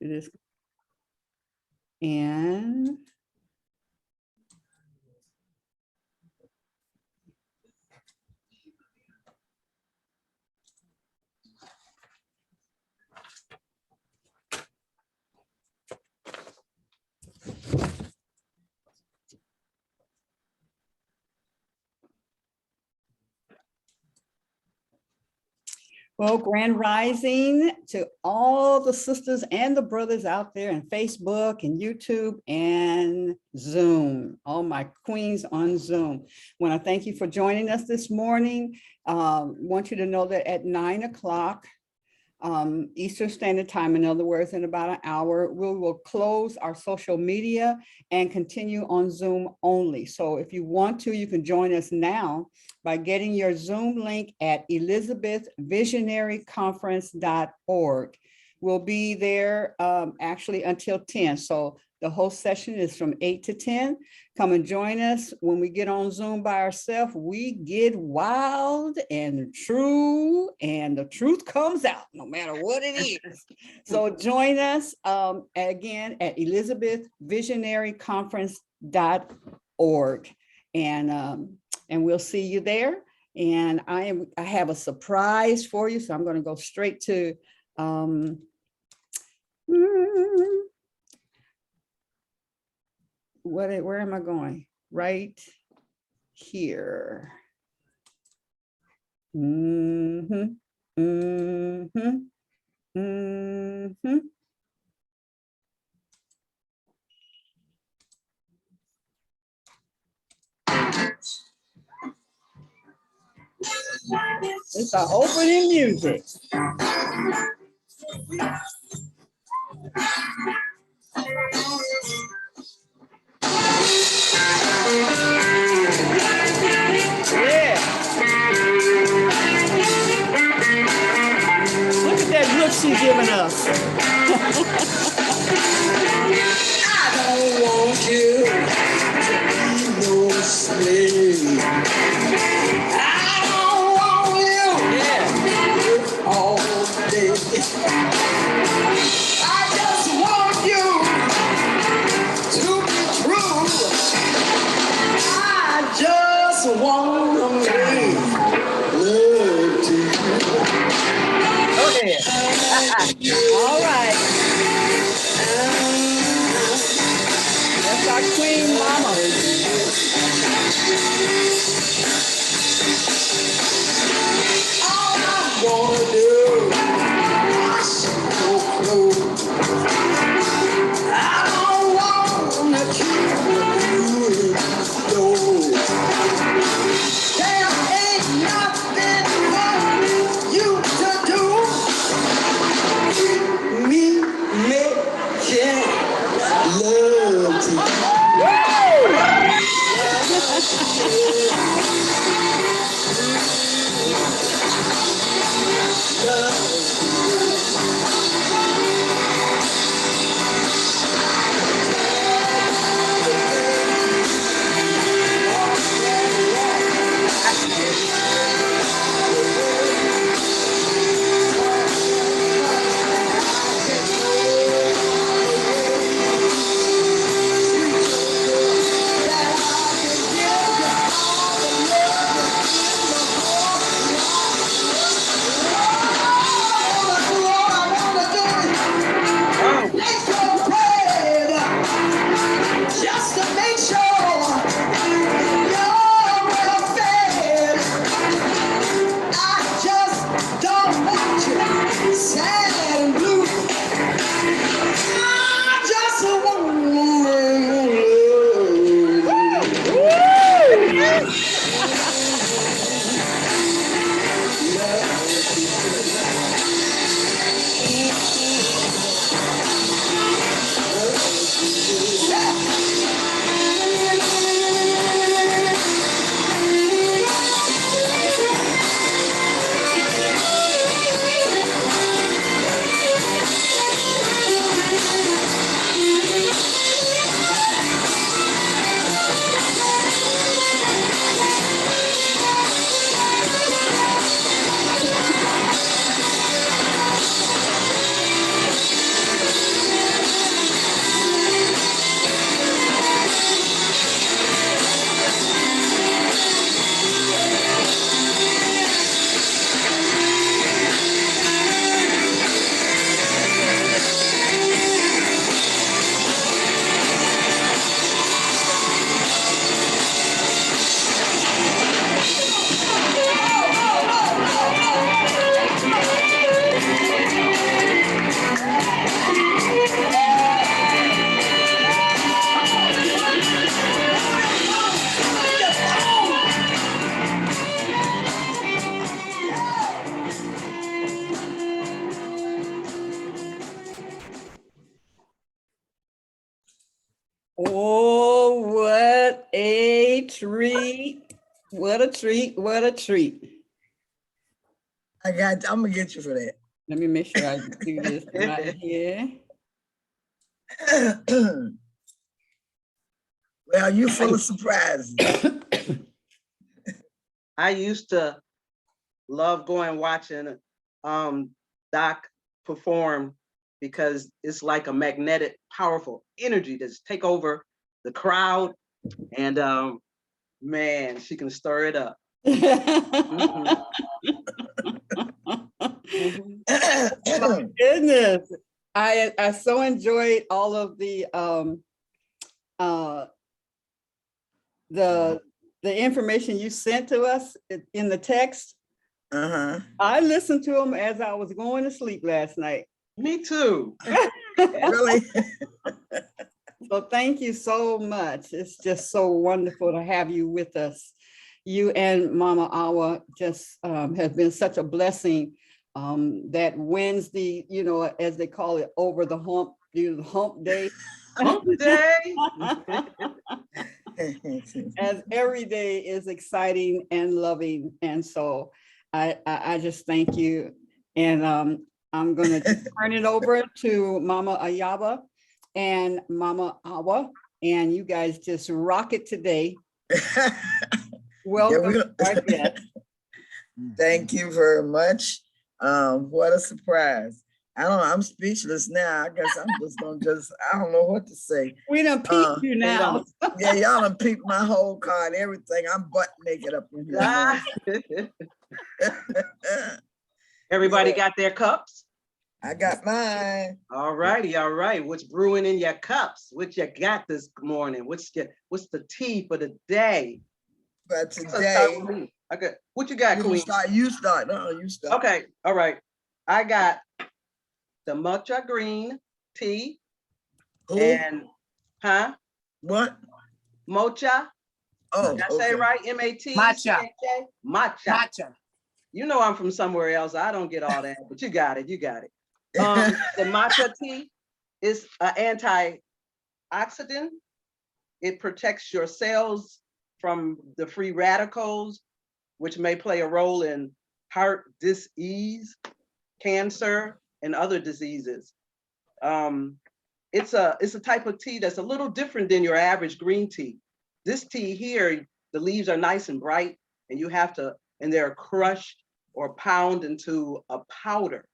do this. And well, grand rising to all the sisters and the brothers out there in Facebook and YouTube and Zoom, all my queens on Zoom. I want to thank you for joining us this morning. Want you to know that at 9 o'clock Eastern Standard Time, in other words, in about an hour, we will close our social media and continue on Zoom only. So if you want to, you can join us now by getting your Zoom link at elizabethvisionaryconference.org. We'll be there actually until 10. So the whole session is from 8 to 10. Come and join us. When we get on Zoom by ourselves, we get wild and true, and the truth comes out no matter what it is. So join us again at elizabethvisionaryconference.org, and we'll see you there. And I have a surprise for you, so I'm going to go straight to where am I going? Right here. It's our opening music. Look at that look she's giving us. I don't want you to be no slave. I don't want you all day. I just want you to be true. I just want to make love to you. Go ahead. All right. That's our queen mama. All I wanna do is so close. I don't wanna keep you low. There ain't nothing for you to do. Me making love to you. Oh, what a treat. What a treat. What a treat. I'm gonna get you for that. Let me make sure I do this right here. Well, you full of surprises. I used to love going watching Doc perform because it's like a magnetic, powerful energy that's take over the crowd. And man, she can stir it up. My goodness. I so enjoyed all of the information you sent to us in the text. I listened to them as I was going to sleep last night. Me too. Really? So thank you so much. It's just so wonderful to have you with us. You and Mama Awa just have been such a blessing. That Wednesday, you know, as they call it, over the hump, the hump day. Hump day. As every day is exciting and loving. And so I just thank you. And I'm going to turn it over to Mama Ayaba and Mama Awa. And you guys just rock it today. Welcome. Yeah, thank you very much. What a surprise. I don't know, I'm speechless now. I guess I'm just gonna I don't know what to say. We done peeped you now. Yeah, y'all done peeped my whole car and everything. I'm butt naked up in here. Everybody Yeah. got their cups? I got mine. All righty, all right. What's brewing in your cups? What you got this morning? What's the tea for the day? But Let's start today, with me. Okay, what you got, Queen? you start. No, you start. Okay, all right. I got the matcha green tea. Who? And What? mocha. Oh, Did I say it right? M-A-T. Matcha. Matcha. Matcha. You know I'm from somewhere else. I don't get all that, but you got it. You got it. The matcha tea is an antioxidant. It protects your cells from the free radicals, which may play a role in heart disease, cancer, and other diseases. It's a type of tea that's a little different than your average green tea. This tea here, the leaves are nice and bright, and they're crushed or pound into a powder.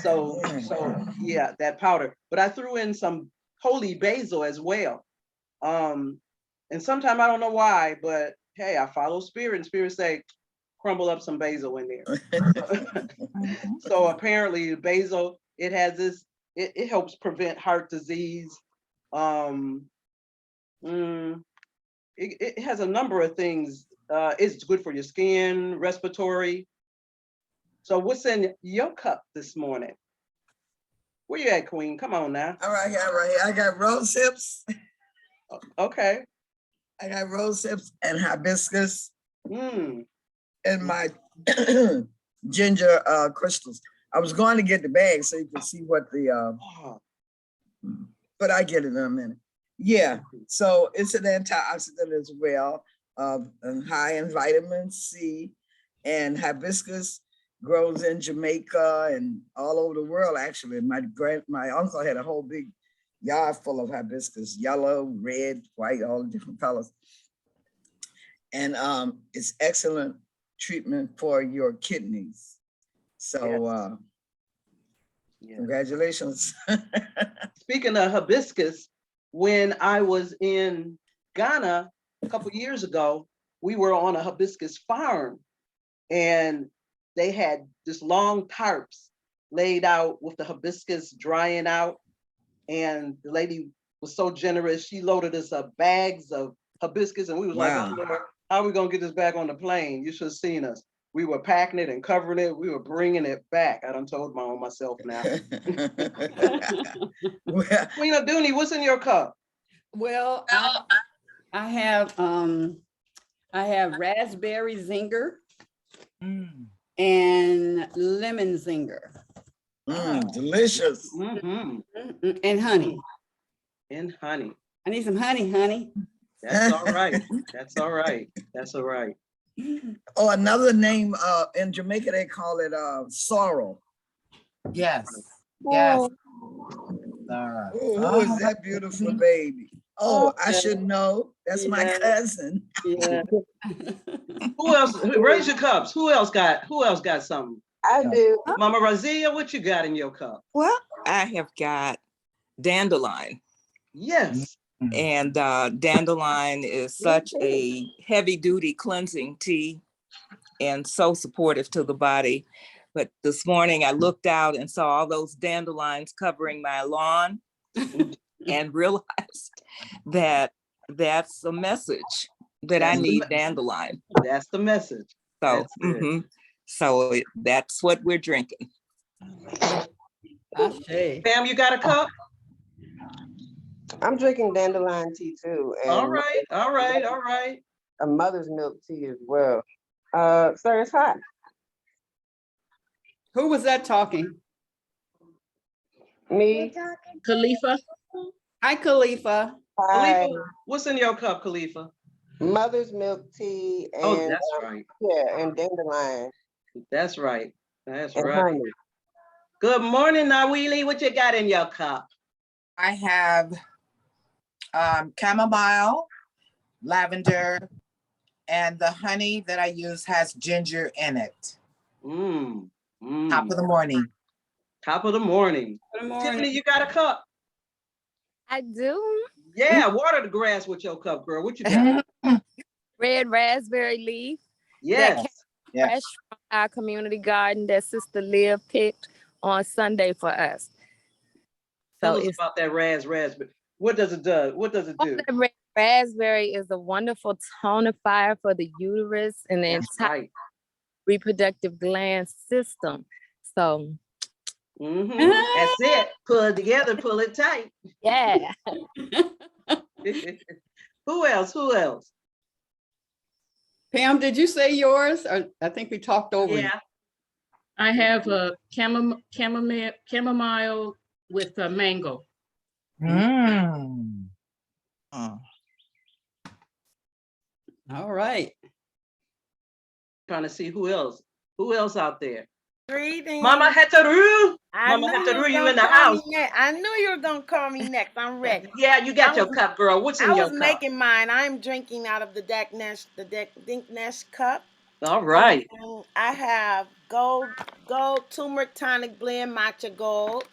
So yeah, that powder. But I threw in some holy basil as well. And sometimes I don't know why, but hey, I follow spirit, and spirit say, crumble up some basil in there. So apparently basil, it has this, it helps prevent heart disease. It has a number of things. It's good for your skin, respiratory. So what's in your cup this morning? Where you at, Queen? Come on now. All right, here. I got rose hips. Okay. I got rose hips and hibiscus Mm. and my ginger crystals. I was going to get the bag so you can see what the, but I get it in a minute. Yeah, so it's an antioxidant as well, high in vitamin C, and hibiscus grows in Jamaica and all over the world. Actually, my uncle had a whole big yard full of hibiscus, yellow, red, white, all the different colors. And it's excellent treatment for your kidneys. So congratulations. Speaking of hibiscus, when I was in Ghana a couple years ago, we were on a hibiscus farm, and they had this long tarps laid out with the hibiscus drying out. And the lady was so generous, she loaded us up bags of hibiscus, and we was like, oh, Lord, how are we gonna get this back on the plane? You should have seen us. We were packing it and covering it. We were bringing it back. I done told myself now. Queen Aduni, what's in your cup? Well, I have raspberry zinger and lemon zinger. Delicious. Mm-hmm. And honey. And honey. I need some honey, honey. That's all right. That's all right. That's all right. Oh, another name in Jamaica, they call it sorrow. Yes. Yes. Oh, who is that beautiful baby? Oh, I should know. That's my Yeah. cousin. Yeah. Who else? Raise your cups. Who else got something? I do. Mama Razia, what you got in your cup? Well, I have got dandelion. Yes. And dandelion is such a heavy duty cleansing tea and so supportive to the body. But this morning I looked out and saw all those dandelions covering my lawn and realized that that's a message that I need dandelion. That's the message. So, so that's what we're drinking. Pam, you got a cup? I'm drinking dandelion tea too. And all right, all right, all right. A mother's milk tea as well. Sir, it's hot. Who was that talking? Me. Khalifa. Hi, Khalifa. Hi. Khalifa, what's in your cup, Khalifa? Mother's milk tea and oh, that's right. Yeah, and dandelion. That's right. That's and right. honey. Good morning, Nawili. What you got in your cup? I have chamomile, lavender, and the honey that I use has ginger in it. Top of the morning. Top of the morning. Tiffany, you got a cup? I do. Yeah, water the grass with your cup, girl. What you got? Red raspberry leaf. Yes. Fresh from our community garden that Sister Liv picked on Sunday for us. Tell us about that raspberry. What does it do? What does it do? Red raspberry is a wonderful tonifier for the uterus and the entire reproductive gland system. So that's it. Pull it together, pull it tight. Yeah. Who else? Who else? Pam, did you say yours? Or I think we talked over. Yeah. I have a chamomile with a mango. All right. Trying to see who else. Who else out there? Greetings. Mama Hetaru. Mama Hetaru, you in the house. I knew you were gonna call me next. I'm ready. Yeah, you got your cup, girl. What's in your cup? I was making mine. I'm drinking out of the Dink Nash cup. All right. And I have gold turmeric tonic blend matcha gold.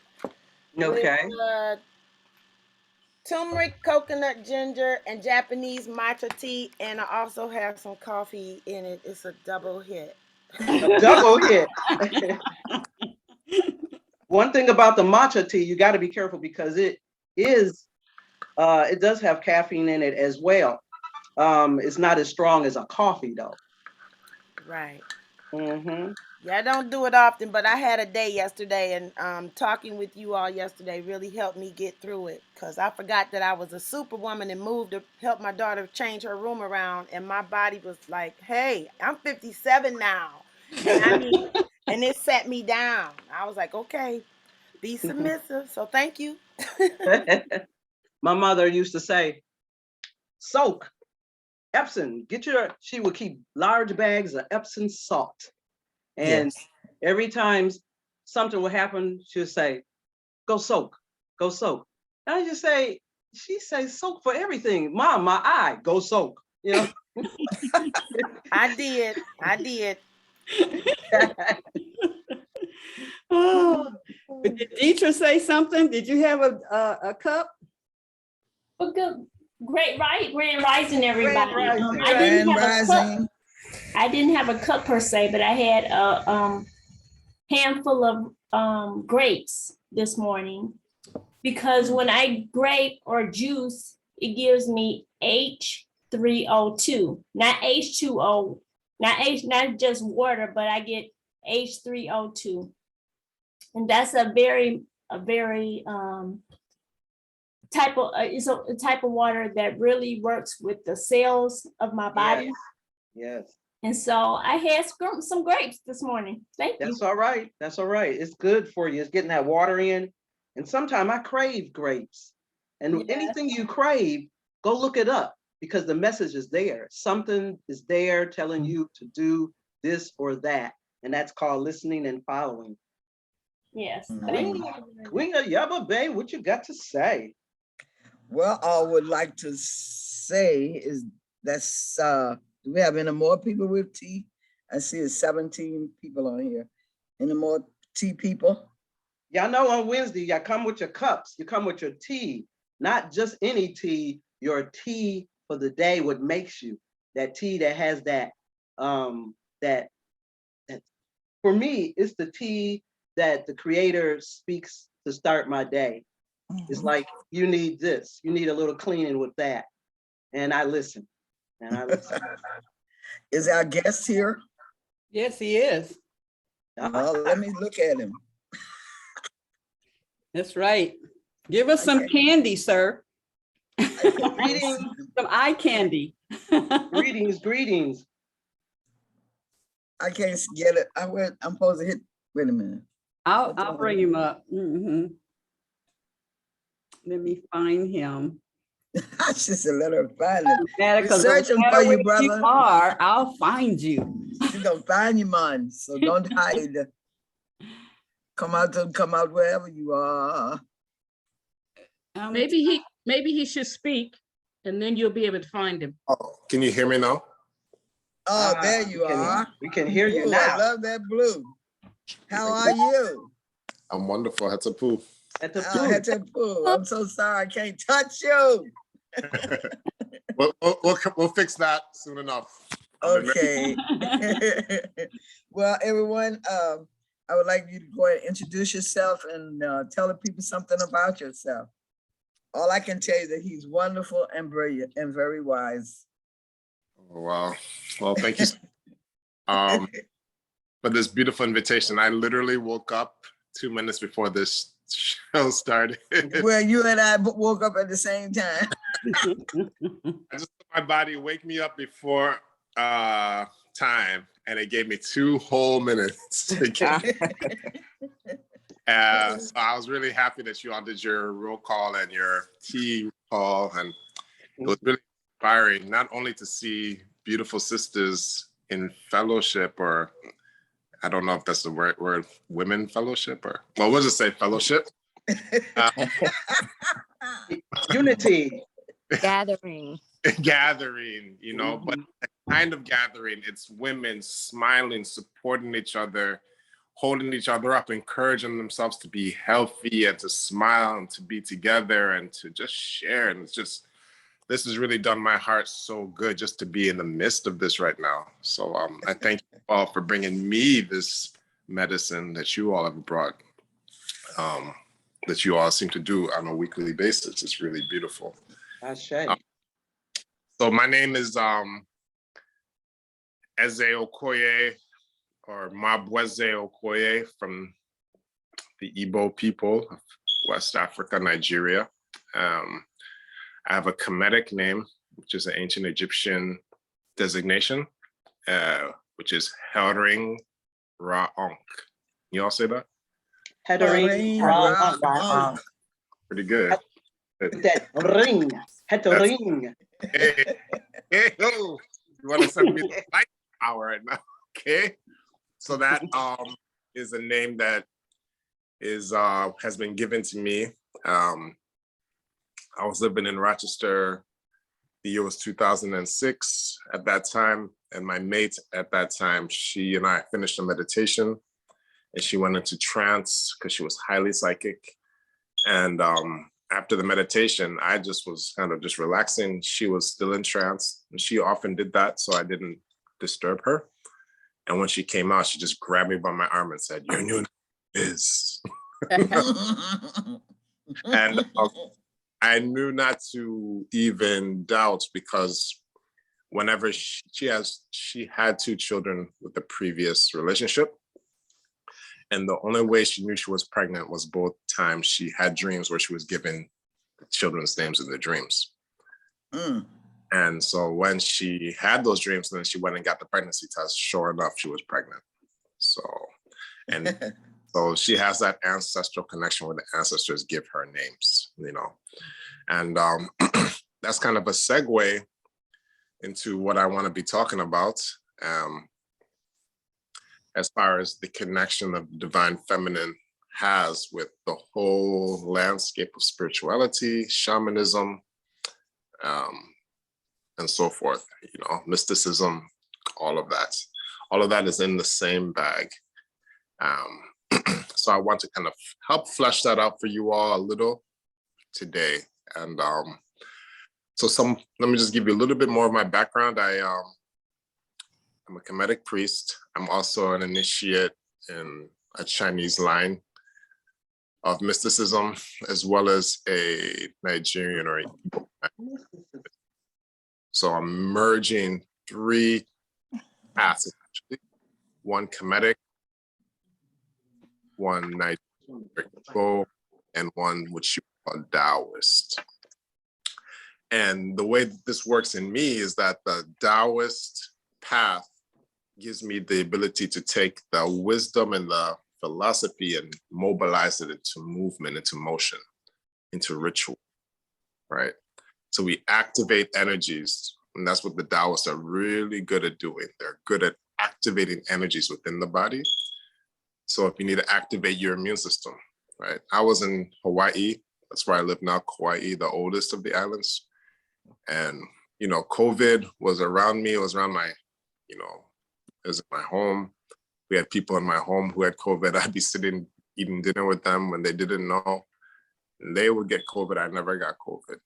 Okay. With, turmeric, coconut, ginger, and Japanese matcha tea, and I also have some coffee in it. It's a double hit. Double hit. One thing about the matcha tea, you got to be careful because it does have caffeine in it as well. It's not as strong as a coffee though. Right. Yeah, I don't do it often, but I had a day yesterday, and talking with you all yesterday really helped me get through it because I forgot that I was a superwoman and moved to help my daughter change her room around, and my body was like, "Hey, I'm 57 now, and it set me down." I was like, "Okay, be submissive." So thank you. My mother used to say, "Soak, Epsom. She would keep large bags of Epsom salt." And every time something would happen, she would say, "Go soak, go soak." And I just say, she says soak for everything. Mom, my eye, go soak. You know. I did. Oh, did Deetra say something? Did you have a cup? Well, good, Grand Rising, everybody. Grand Rising. I didn't have a cup per se, but I had a handful of grapes this morning because when I grape or juice, it gives me H3O2, not H2O, not just water, but I get H3O2, and that's a very it's a type of water that really works with the cells of my body. Yes. And so I had some grapes this morning. Thank you. That's all right. That's all right. It's good for you. It's getting that water in. And sometimes I crave grapes. And anything you crave, go look it up because the message is there. Something is there telling you to do this or that. And that's called listening and following. Yes. Queen Ayaba, babe, what you got to say? Well, all I would like to say is that's, do we have any more people with tea? I see it's 17 people on here. Any more tea people? Y'all know on Wednesday, y'all come with your cups. You come with your tea, not just any tea, your tea for the day, what makes you. That tea that has that, that for me, it's the tea that the creator speaks to start my day. It's like, you need this, you need a little cleaning with that. And I listen, and I listen. Is our guest here? Yes, he is. Well, let me look at him. That's right. Give us some candy, sir. Greetings. Some eye candy. Greetings. I can't get it. I'm supposed to hit, wait a minute. I'll bring him up. Let me find him. I should say let her find it. We're searching for you, brother. You are, I'll find you. She's gonna find you, man. So don't hide. Come out wherever you are. Maybe he should speak, and then you'll be able to find him. Oh, can you hear me now? Oh, there you are. We can hear you Ooh, now. I love that blue. How are you? I'm wonderful. That's a poo. I'm so sorry I can't touch you. We'll fix that soon enough. Okay. Well, everyone, I would like you to go ahead and introduce yourself and tell the people something about yourself. All I can tell you is that he's wonderful and brilliant and very wise. Oh, wow. Well, thank you for this beautiful invitation. I literally woke up 2 minutes before this show started. Well, you and I woke up at the same time. I just let my body wake me up before time, and it gave me 2 whole minutes to get. So I was really happy that you all did your roll call and your tea call, and it was really inspiring, not only to see beautiful sisters in fellowship, or I don't know if that's the word, women fellowship, or, well, we'll just say fellowship. Unity. Gathering. Gathering, you know, but a kind of gathering, it's women smiling, supporting each other, holding each other up, encouraging themselves to be healthy and to smile and to be together and to just share. And it's just, this has really done my heart so good just to be in the midst of this right now. So I thank you all for bringing me this medicine that you all have brought, that you all seem to do on a weekly basis. It's really beautiful. So my name is Eze Okoye, or Mabweze Okoye, from the Igbo people of West Africa, Nigeria. I have a Kemetic name, which is an ancient Egyptian designation, which is Hering Ra-Onk. You all say that? Hering Ra-Onk. Pretty good. That ring. Hering. Hey, yo, you want to send me the light hour right now? Okay. So that is a name that is has been given to me. I was living in Rochester. The year was 2006 at that time. And my mate at that time, she and I finished a meditation, and she went into trance because she was highly psychic. And after the meditation, I just was kind of just relaxing. She was still in trance, and she often did that, so I didn't disturb her. And when she came out, she just grabbed me by my arm and said, "Your new name is." And I knew not to even doubt, because whenever she had 2 children with the previous relationship. And the only way she knew she was pregnant was both times she had dreams where she was given children's names in the dreams. And so when she had those dreams, then she went and got the pregnancy test. Sure enough, she was pregnant. So, and So she has that ancestral connection where the ancestors give her names, you know. And that's kind of a segue into what I want to be talking about, as far as the connection of the divine feminine has with the whole landscape of spirituality, shamanism, and so forth, you know, mysticism, all of that. All of that is in the same bag. So I want to kind of help flesh that out for you all a little today. And let me just give you a little bit more of my background. I'm a Kemetic priest. I'm also an initiate in a Chinese line of mysticism, as well as a Nigerian or Igbo. So I'm merging 3 paths, actually. One Kemetic, one Nigerian, and one which you call Taoist. And the way this works in me is that the Taoist path gives me the ability to take the wisdom and the philosophy and mobilize it into movement, into motion, into ritual, right? So we activate energies, and that's what the Taoists are really good at doing. They're good at activating energies within the body. So if you need to activate your immune system, right? I was in Hawaii. That's where I live now, Kauai, the oldest of the islands. And, you know, COVID was around me. It was around my, you know, it was in my home. We had people in my home who had COVID. I'd be sitting eating dinner with them when they didn't know. And they would get COVID. I never got COVID.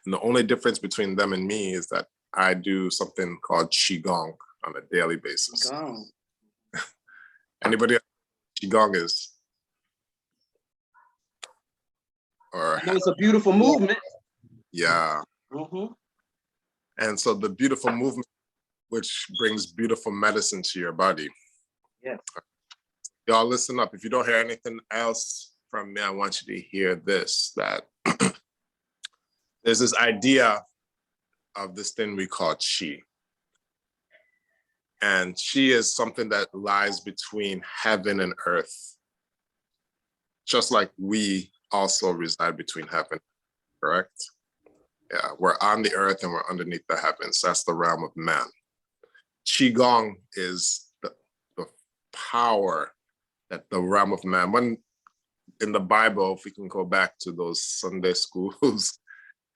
And the only difference between them and me is that I do something called Qigong on a daily basis. Qigong. Anybody know what Qigong is? Or it's a beautiful movement. Yeah. Mm-hmm. And so the beautiful movement, which brings beautiful medicine to your body. Yes. Y'all listen up. If you don't hear anything else from me, I want you to hear this, that there's this idea of this thing we call chi. And chi is something that lies between heaven and earth, just like we also reside between heaven, correct? Yeah, we're on the earth and we're underneath the heavens. That's the realm of man. Qigong is the power that the realm of man, when in the Bible, if we can go back to those Sunday schools,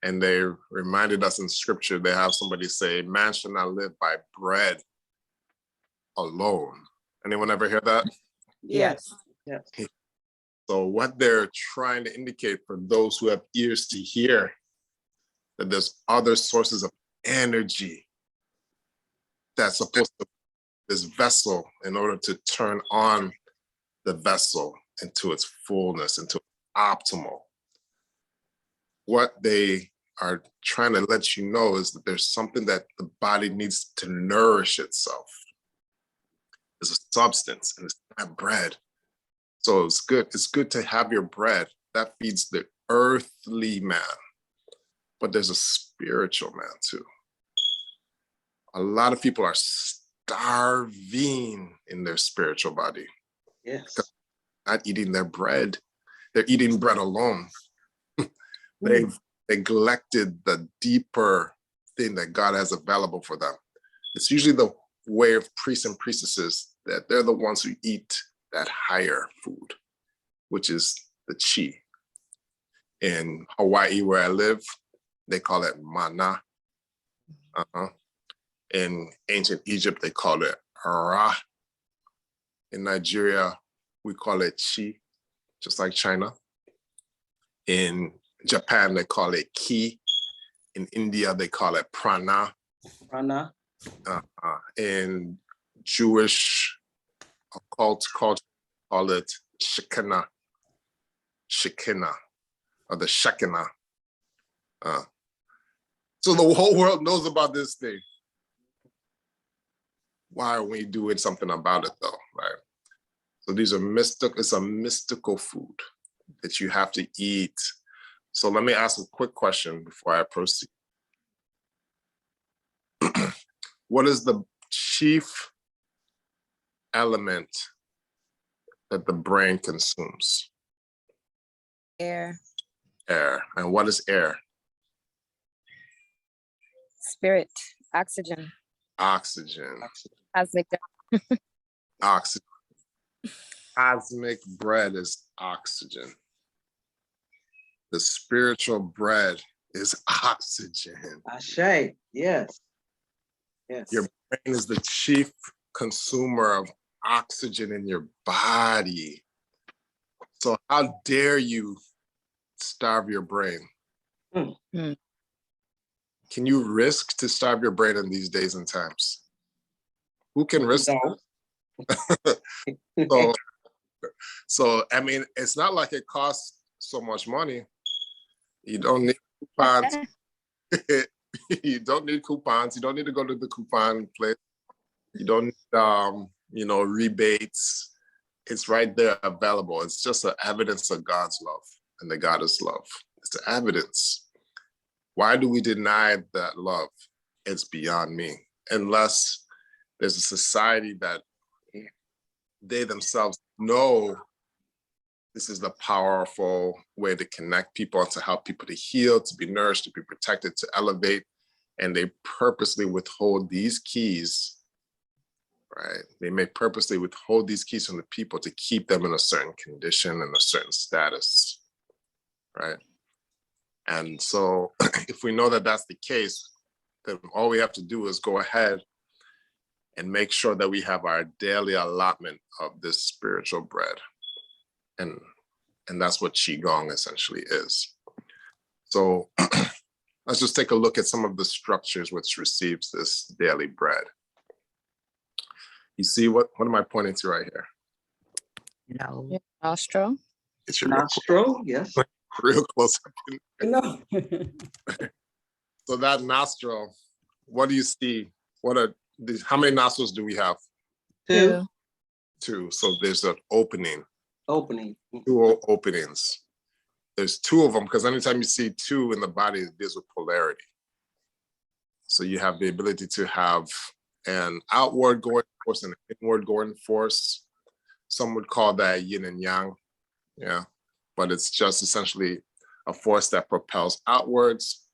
and they reminded us in scripture, they have somebody say, man shall not live by bread alone. Anyone ever hear that? Yes. Yes. So what they're trying to indicate for those who have ears to hear, that there's other sources of energy that's supposed to this vessel in order to turn on the vessel into its fullness, into optimal. What they are trying to let you know is that there's something that the body needs to nourish itself. It's a substance, and it's not bread. So it's good to have your bread. That feeds the earthly man. But there's a spiritual man too. A lot of people are starving in their spiritual body. Yes. Not eating their bread. They're eating bread alone. They've neglected the deeper thing that God has available for them. It's usually the way of priests and priestesses that they're the ones who eat that higher food, which is the chi. In Hawaii, where I live, they call it mana. In ancient Egypt, they call it ra. In Nigeria, we call it chi, just like China. In Japan, they call it ki. In India, they call it prana. Prana. In Jewish occult culture, call it Shekinah. Shekinah, or the Shekinah. So the whole world knows about this thing. Why are we doing something about it though, right? So these are mystical, it's a mystical food that you have to eat. So let me ask a quick question before I proceed. What is the chief element that the brain consumes? Air, Air. And what is air? spirit, oxygen, Oxygen. cosmic. Oxygen. Cosmic bread is oxygen. The spiritual bread is oxygen. Ashe, yes. Yes. Your brain is the chief consumer of oxygen in your body. So how dare you starve your brain? Mm. Can you risk to starve your brain in these days and times? Who can risk that? So, I mean, it's not like it costs so much money. You don't need coupons. You don't need coupons. You don't need to go to the coupon place. You don't need, you know, rebates. It's right there available. It's just an evidence of God's love and the God is love. It's the evidence. Why do we deny that love? It's beyond me. Unless there's a society that they themselves know this is the powerful way to connect people, to help people to heal, to be nourished, to be protected, to elevate. And they purposely withhold these keys, right? They may purposely withhold these keys from the people to keep them in a certain condition and a certain status, right? And so if we know that that's the case, then all we have to do is go ahead and make sure that we have our daily allotment of this spiritual bread. And that's what Qigong essentially is. So let's just take a look at some of the structures which receives this daily bread. You see what am I pointing to right here? No. Your nostril. It's your nostril, yes. Real close. No. So that nostril, what do you see? How many nostrils do we have? Two. Two. So there's an opening. Two openings. There's two of them because anytime you see two in the body, it deals with polarity. So you have the ability to have an outward going force and an inward going force. Some would call that yin and yang. Yeah. But it's just essentially a force that propels outwards,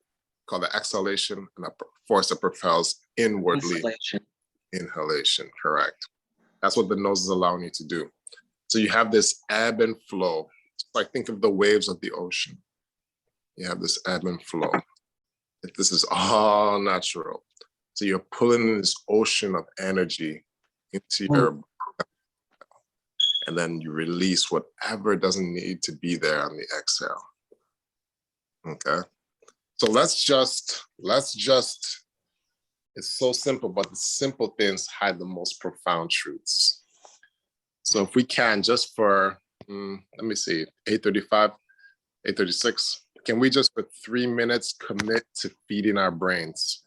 called the exhalation, and a force that propels inwardly. Inhalation, correct. That's what the nose is allowing you to do. So you have this ebb and flow. It's like think of the waves of the ocean. You have this ebb and flow. This is all natural. So you're pulling this ocean of energy into your, and then you release whatever doesn't need to be there on the exhale. Okay. So let's just, it's so simple, but the simple things hide the most profound truths. So if we can, just for, let me see, 8:35, 8:36, can we just for 3 minutes commit to feeding our brains?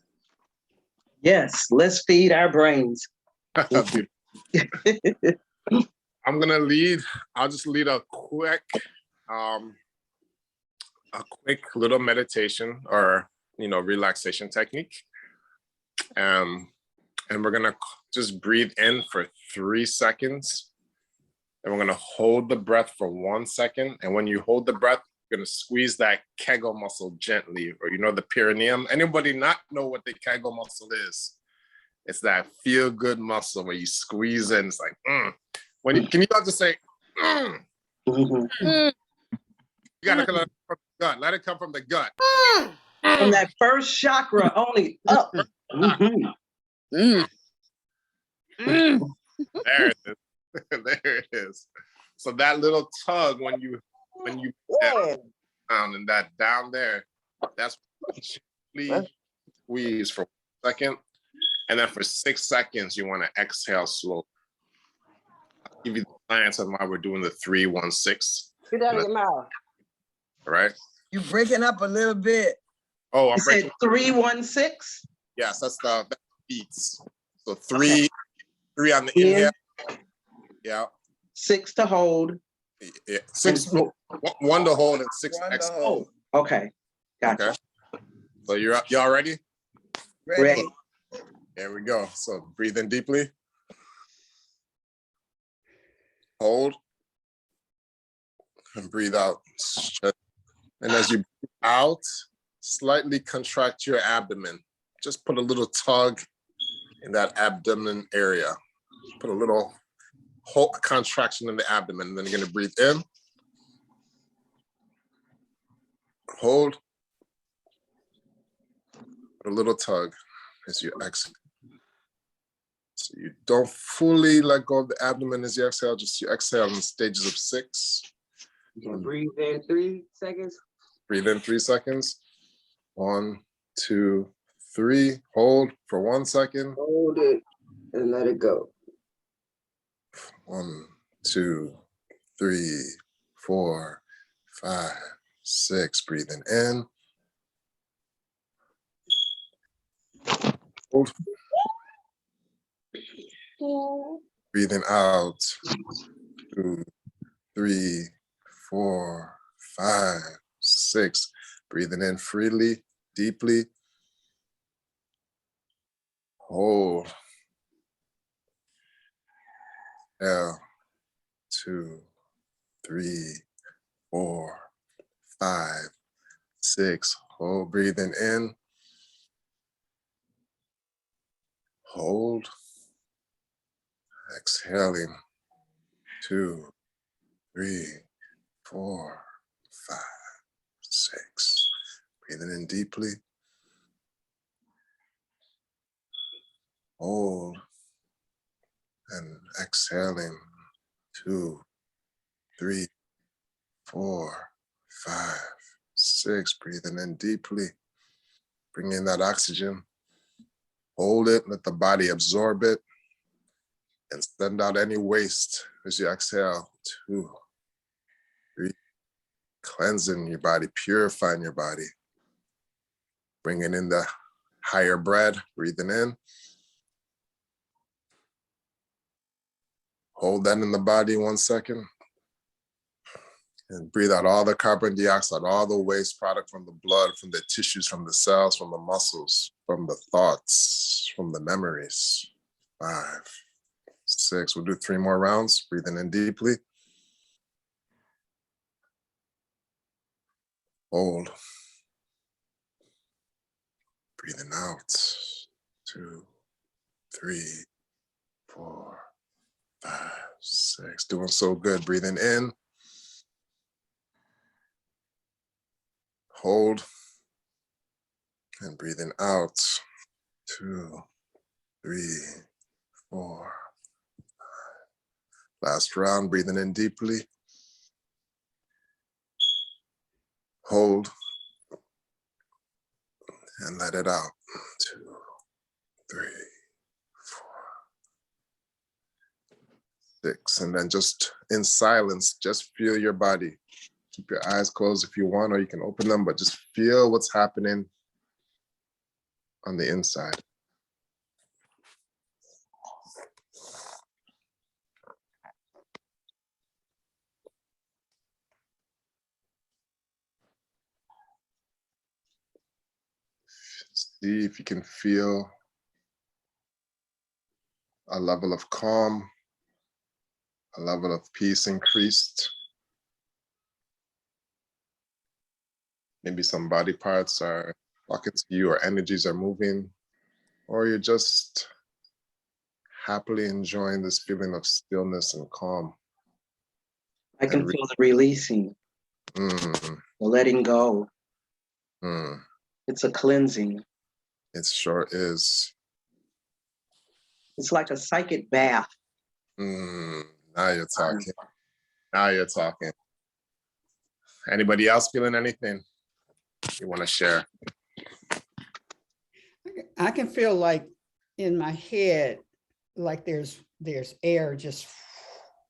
Yes, let's feed our brains. I'm gonna lead, I'll just lead a quick little meditation or, relaxation technique. And we're gonna just breathe in for 3 seconds. And we're gonna hold the breath for 1 second. And when you hold the breath, you're gonna squeeze that Kegel muscle gently, or the perineum. Anybody not know what the Kegel muscle is? It's that feel-good muscle where you squeeze in. It's like, can you all just say, You gotta come from the gut. Let it come from the gut. From that first chakra only up. There it is. There it is. So that little tug when you down and that down there, that's please squeeze for 1 second. And then for 6 seconds, you want to exhale slowly. I'll give you the science on why we're doing the 3-1-6. Get out of your mouth. All right. You breaking up a little bit. Oh, I'm breaking. 3-1-6? Yes, that's the beats. So three on the inhale. Yeah. 6 to hold. Yeah. 1 to hold and 6 to exhale. Okay. Gotcha. Okay. So y'all ready? Ready. There we go. So breathe in deeply. Hold. and breathe out. And as you breathe out, slightly contract your abdomen. Just put a little tug in that abdomen area. Put a little whole contraction in the abdomen. And then you're going to breathe in, hold, put a little tug as you exhale. So you don't fully let go of the abdomen as you exhale, just you exhale in stages of 6. You can breathe in 3 seconds. Breathe in 3 seconds. 1, 2, 3. Hold for 1 second. Hold it and let it go. 1, 2, 3, 4, 5, 6. Breathing in. Hold. Breathing out. 2, 3, 4, 5, 6. Breathing in freely, deeply. Hold. Exhale. 2, 3, 4, 5, 6. Hold. Breathing in. Hold. Exhaling. 2, 3, 4, 5, 6. Breathing in deeply. Hold. And exhaling. 2, 3, 4, 5, 6. Breathing in deeply. Bring in that oxygen. Hold it, let the body absorb it, and send out any waste as you exhale. 2, 3. Cleansing your body, purifying your body. Bringing in the higher breath, breathing in. Hold that in the body 1 second. And breathe out all the carbon dioxide, all the waste product from the blood, from the tissues, from the cells, from the muscles, from the thoughts, from the memories. 5, 6. We'll do 3 more rounds. Breathing in deeply. Hold. Breathing out. 2, 3, 4, 5, 6. Doing so good. Breathing in. Hold. And breathing out. 2, 3, 4. Last round. Breathing in deeply. Hold. And let it out. 2, 3, 4, 6. And then just in silence, just feel your body. Keep your eyes closed if you want, or you can open them, but just feel what's happening on the inside. See if you can feel a level of calm, a level of peace increased. Maybe some body parts are talking to you, or energies are moving, or you're just happily enjoying this feeling of stillness and calm. I can feel the releasing, the letting go. It's a cleansing. It sure is. It's like a psychic bath. Now you're talking. Now you're talking. Anybody else feeling anything you want to share? I can feel like in my head, like there's air just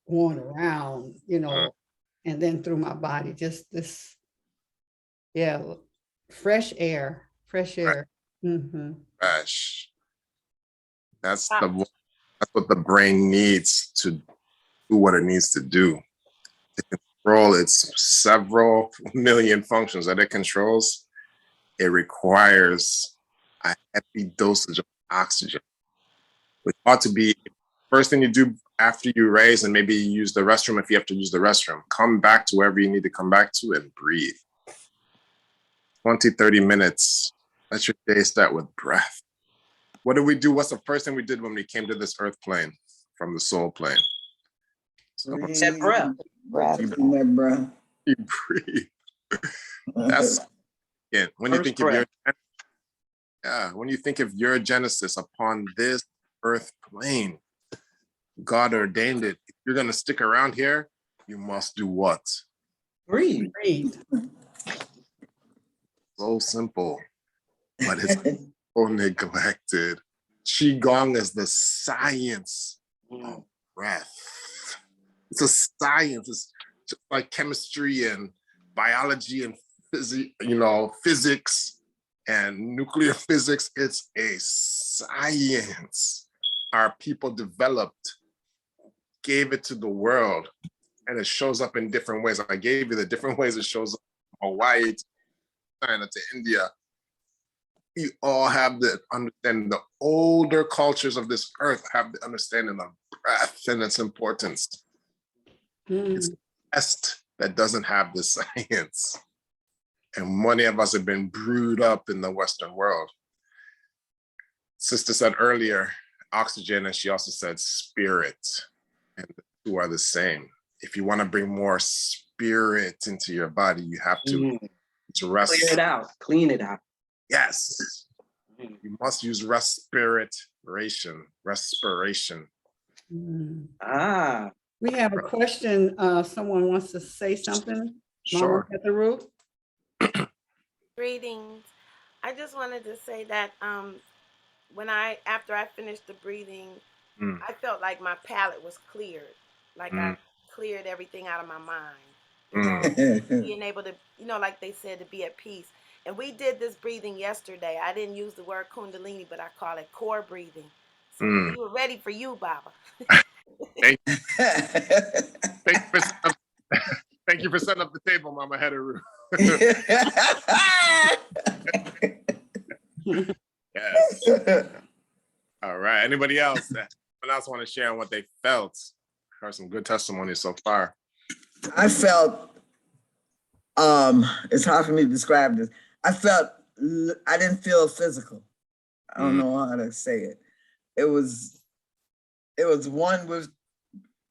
going around, and then through my body, just this, fresh air. Mm-hmm. Fresh. That's what the brain needs to do what it needs to do. To control its several million functions that it controls, it requires a heavy dosage of oxygen, which ought to be first thing you do after you raise, and maybe you use the restroom if you have to use the restroom, come back to wherever you need to come back to and breathe. 20, 30 minutes. Let your day start with breath. What do we do? What's the first thing we did when we came to this earth plane from the soul plane? That breath. That breath. You breathe. That's it. When you think of your, when you think of your genesis upon this earth plane, God ordained it. If you're gonna stick around here, you must do what? Breathe. Breathe. So simple, but it's so neglected. Qigong is the science of breath. It's a science. It's just like chemistry and biology and physics and nuclear physics. It's a science our people developed, gave it to the world, and it shows up in different ways. I gave you the different ways it shows up from Hawaii to China to India. We all have the understanding. The older cultures of this earth have the understanding of breath and its importance. It's the West that doesn't have the science. And many of us have been brewed up in the Western world. Sister said earlier, oxygen, and she also said spirit. And the two are the same. If you want to bring more spirit into your body, you have to rest. Clear it out, clean it out. Yes. You must use respiration. We have a question. Someone wants to say something. Sure. Mama at the root. Greetings. I just wanted to say that after I finished the breathing, I felt like my palate was cleared. Like I cleared everything out of my mind. Being able to, like they said, to be at peace. And we did this breathing yesterday. I didn't use the word kundalini, but I call it core breathing. So we were ready for you, Baba. Thank you for setting up the table, Mama Hedaru. Yes. All right. Anybody else? Anyone else want to share on what they felt? Heard some good testimonies so far. I felt, it's hard for me to describe this. I didn't feel physical. I don't know how to say it. It was one with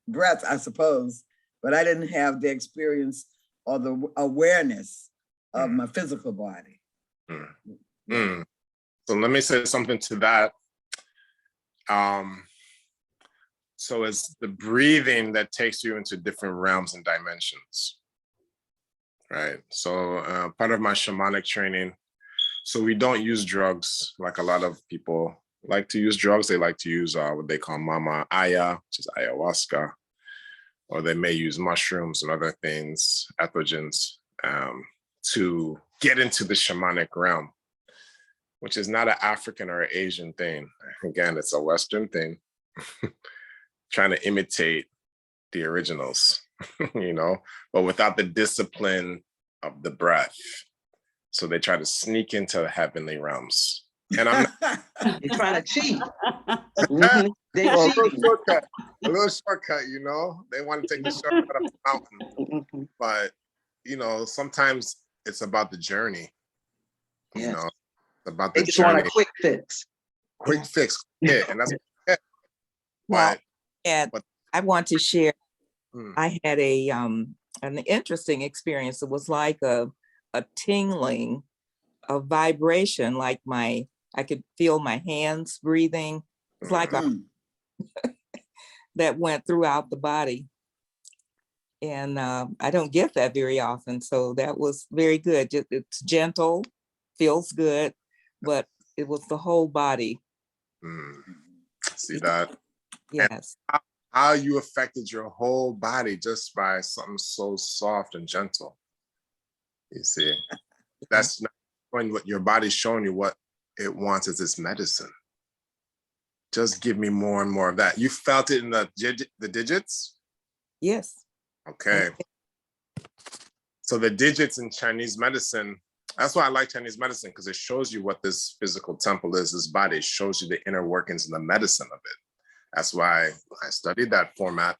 breath, I suppose, but I didn't have the experience or the awareness of my physical body. So let me say something to that. So it's the breathing that takes you into different realms and dimensions, right? So part of my shamanic training, so we don't use drugs like a lot of people like to use drugs. They like to use what they call mama aya, which is ayahuasca, or they may use mushrooms and other things, ethogens, to get into the shamanic realm, which is not an African or an Asian thing. Again, it's a Western thing, trying to imitate the originals, but without the discipline of the breath. So they try to sneak into the heavenly realms. And I'm not, You're trying to cheat. They a little shortcut, They want to take the shortcut up the mountain. But, sometimes it's about the journey. About the they just journey. want a quick fix. Quick fix. Yeah, and that's but I want to share. I had an interesting experience. It was like a tingling, a vibration, like I could feel my hands breathing. It's like that went throughout the body. And I don't get that very often. So that was very good. It's gentle, feels good, but it was the whole body. See that? Yes. And how you affected your whole body just by something so soft and gentle. You see, that's not when what your body's showing you what it wants as its medicine. Just give me more and more of that. You felt it in the digits? Yes. Okay. So the digits in Chinese medicine, that's why I like Chinese medicine, because it shows you what this physical temple is, this body. It shows you the inner workings and the medicine of it. That's why I studied that format.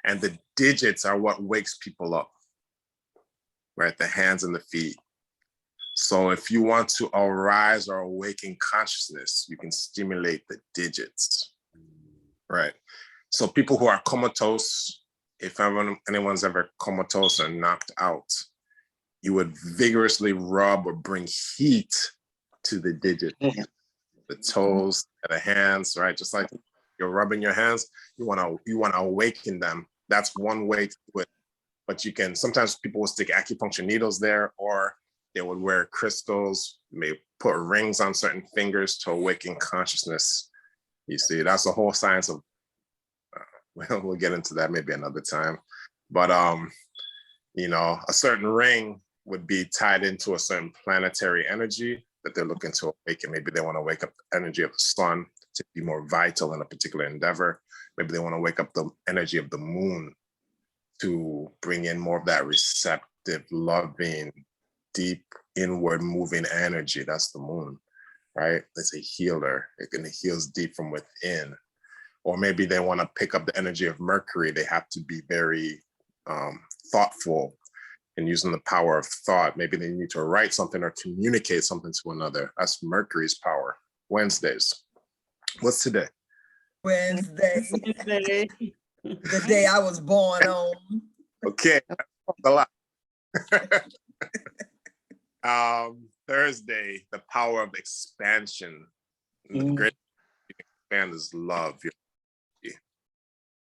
And the digits are what wakes people up, right? The hands and the feet. So if you want to arise or awaken consciousness, you can stimulate the digits, right? So people who are comatose, if anyone's ever comatose or knocked out, you would vigorously rub or bring heat to the digits, the toes, the hands, right? Just like you're rubbing your hands, you want to awaken them. That's one way to do it. But you can, sometimes people will stick acupuncture needles there, or they would wear crystals, may put rings on certain fingers to awaken consciousness. You see, that's the whole science of, we'll get into that maybe another time. But, you know, a certain ring would be tied into a certain planetary energy that they're looking to awaken. Maybe they want to wake up the energy of the sun to be more vital in a particular endeavor. Maybe they want to wake up the energy of the moon to bring in more of that receptive, loving, deep, inward moving energy. That's the moon, right? It's a healer. It heals deep from within. Or maybe they want to pick up the energy of Mercury. They have to be very thoughtful and using the power of thought. Maybe they need to write something or communicate something to another. That's Mercury's power. Wednesdays. What's today? Wednesday. The day I was born on. Okay, that's a lot. Thursday, the power of expansion. The great expand is love.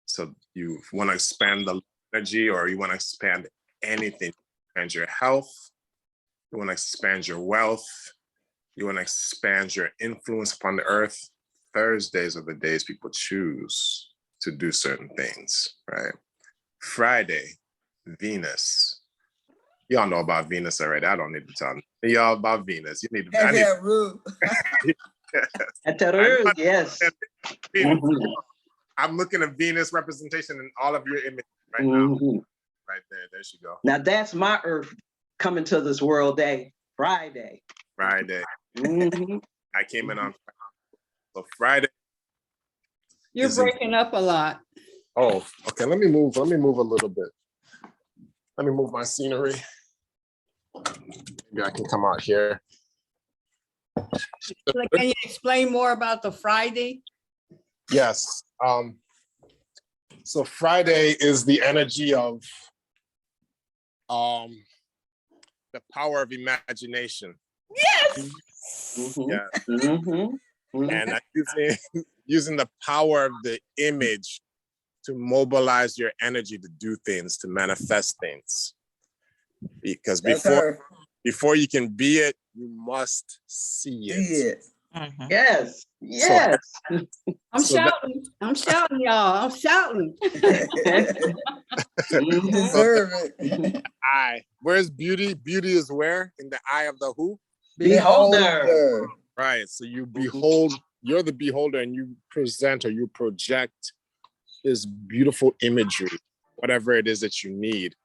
So you want to expand the energy, or you want to expand anything. Expand your health. You want to expand your wealth. You want to expand your influence upon the earth. Thursdays are the days people choose to do certain things, right? Friday, Venus. Y'all know about Venus already. I don't need to tell y'all about Venus. You need to. Yes. I'm looking at Venus representation in all of your images right now. Right there. There she go. Now that's my Earth coming to this world day, Friday. Friday. I came in on Friday. So Friday. You're breaking up a lot. Oh, okay. Let me move a little bit. Let me move my scenery. Maybe I can come out here. Can you explain more about the Friday? Yes. So Friday is the energy of the power of imagination. Yes. Yeah. And using the power of the image to mobilize your energy to do things, to manifest things. Because before you can be it, you must see it. Yes. Yes. I'm shouting, y'all. I'm shouting. You deserve it. Eye. Where's beauty? Beauty is where? In the eye of the who? Beholder. Right. So you behold, you're the beholder, and you present or you project this beautiful imagery, whatever it is that you need.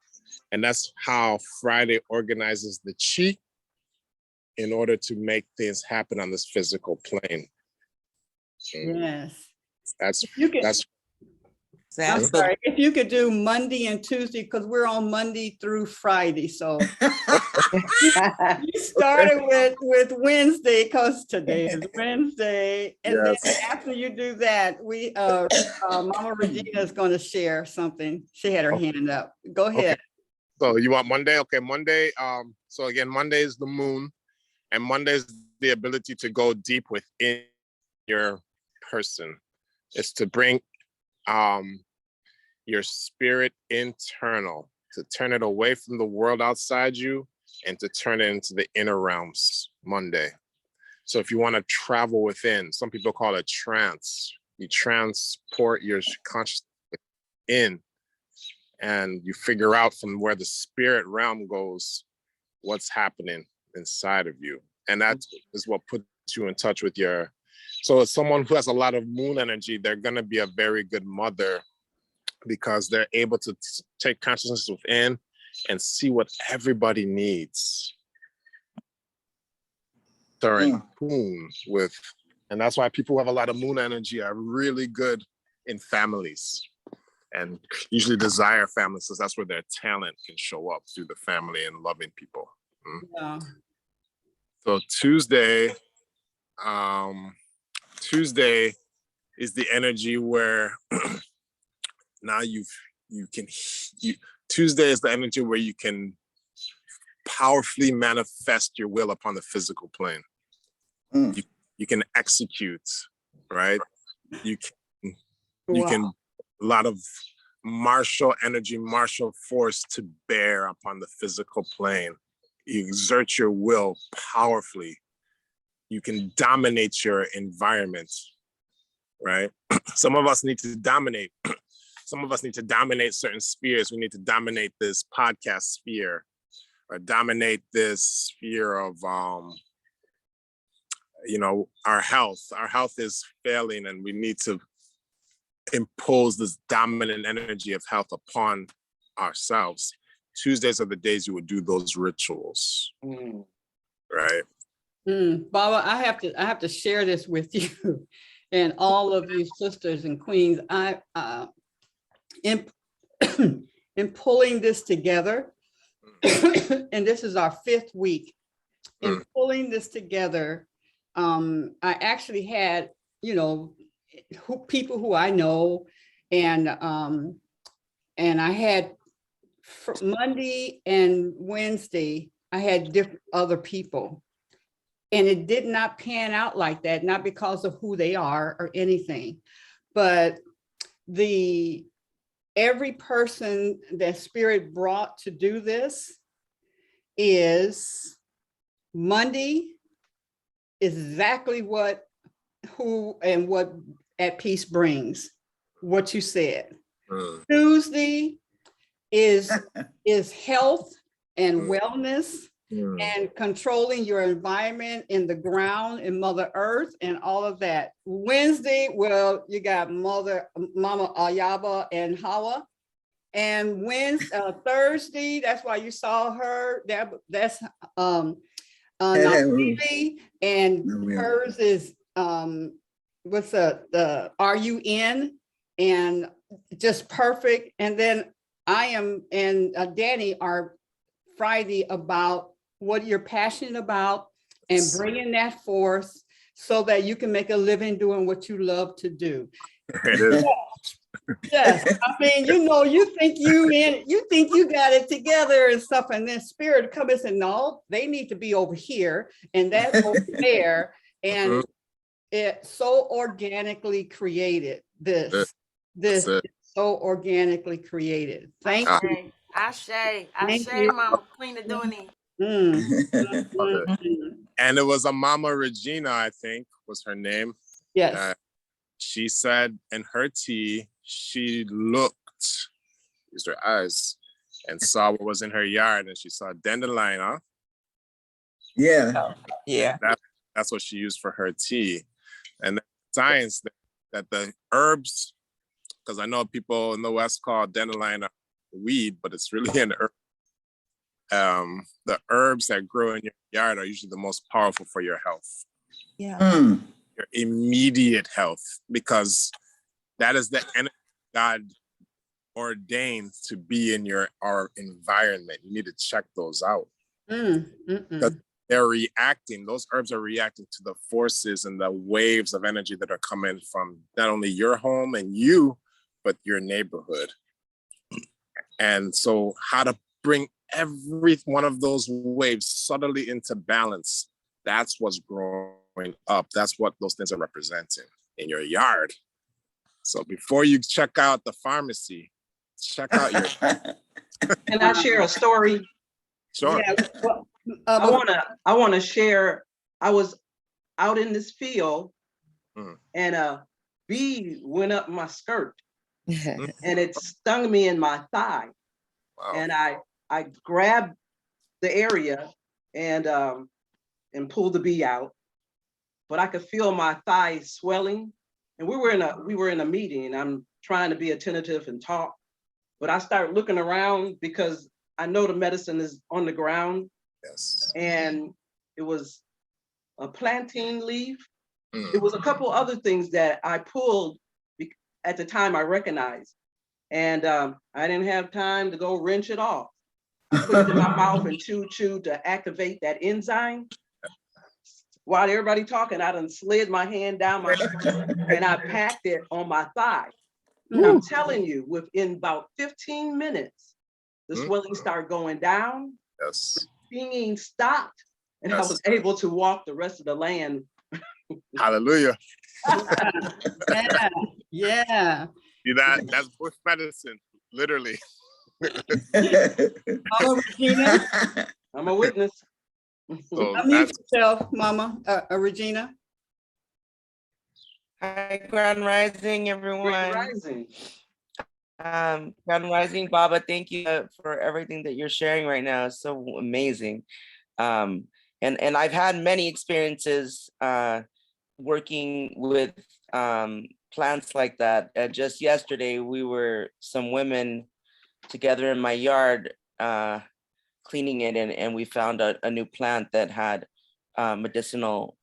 And that's how Friday organizes the chi in order to make things happen on this physical plane. Yes. That's I'm sorry. If you could do Monday and Tuesday, because we're on Monday through Friday. So you started with Wednesday, because today is Wednesday. And then after you do that, we Mama Regina is going to share something. She had her hand up. Go ahead. Okay. So you want Monday? Okay, Monday. So again, Monday is the moon, and Monday is the ability to go deep within your person. It's to bring your spirit internal, to turn it away from the world outside you and to turn it into the inner realms. Monday. So if you want to travel within, some people call it trance. You transport your consciousness in, and you figure out from where the spirit realm goes, what's happening inside of you. And that is what puts you in touch with your, so as someone who has a lot of moon energy, they're going to be a very good mother, because they're able to take consciousness within and see what everybody needs. They're in tune with, and that's why people who have a lot of moon energy are really good in families, and usually desire families, because that's where their talent can show up, through the family and loving people. Yeah. So Tuesday is the energy where now Tuesday is the energy where you can powerfully manifest your will upon the physical plane. You can execute, right? You can a lot of martial energy, martial force to bear upon the physical plane. You exert your will powerfully. You can dominate your environment, right? Some of us need to dominate. Some of us need to dominate certain spheres. We need to dominate this podcast sphere, or dominate this sphere of, our health. Our health is failing, and we need to impose this dominant energy of health upon ourselves. Tuesdays are the days you would do those rituals, right? Baba, I have to share this with you and all of you sisters and queens. In pulling this together, and this is our 5th week, in pulling this together, I actually had, people who I know, and I had Monday and Wednesday, I had different other people, and it did not pan out like that, not because of who they are or anything, but every person that Spirit brought to do this is Monday, exactly what At Peace brings, what you said. Tuesday is health and wellness and controlling your environment in the ground, in Mother Earth, and all of that. Wednesday, well, you got Mama Ayaba and Hawa. And Thursday, that's why you saw her. That's Naomi, and hers is what's the RUN, and just perfect. And then I am and Danny are Friday about what you're passionate about and bringing that forth so that you can make a living doing what you love to do. Yes, I mean, you think you got it together and stuff, and then Spirit come and say, no, they need to be over here and that's over there, and it so organically created this is so organically created. Thank you. Ashe, Mama Queen of Dooney. And it was a Mama Regina, I think was her name. Yes. She said in her tea, she used her eyes, and saw what was in her yard, and she saw dandelion, huh? Yeah. Yeah. That's what she used for her tea. And the science that the herbs, because I know people in the West call dandelion a weed, but it's really an herb. The herbs that grow in your yard are usually the most powerful for your health. Yeah. Your immediate health, because that is the energy God ordained to be in our environment. You need to check those out. They're reacting, those herbs are reacting to the forces and the waves of energy that are coming from not only your home and you, but your neighborhood. And so how to bring every one of those waves subtly into balance, that's what's growing up. That's what those things are representing in your yard. So before you check out the pharmacy, check out your... Can I share a story? Sure. Yeah, well, I want to share. I was out in this field, and a bee went up my skirt, and it stung me in my thigh. Wow. And I grabbed the area and pulled the bee out, but I could feel my thigh swelling. And we were in a meeting, and I'm trying to be attentive and talk, but I started looking around because I know the medicine is on the ground. Yes. And it was a plantain leaf. It was a couple other things that I pulled at the time I recognized. And I didn't have time to go rinse it off. I put it in my mouth and chew to activate that enzyme. While everybody talking, I done slid my hand down my shoulder and I packed it on my thigh. And I'm telling you, within about 15 minutes, the swelling started going down. Yes. Stinging stopped, and I was able to walk the rest of the land. Hallelujah. Yeah. See that? That's bush medicine, literally. Mama Regina. I'm a witness. So Unmute yourself, Mama Regina. Hi, Grand Rising, everyone. Grand Rising. Grand Rising, Baba, thank you for everything that you're sharing right now. It's so amazing. And I've had many experiences working with plants like that. Just yesterday, we were some women together in my yard cleaning it, and we found a new plant that had medicinal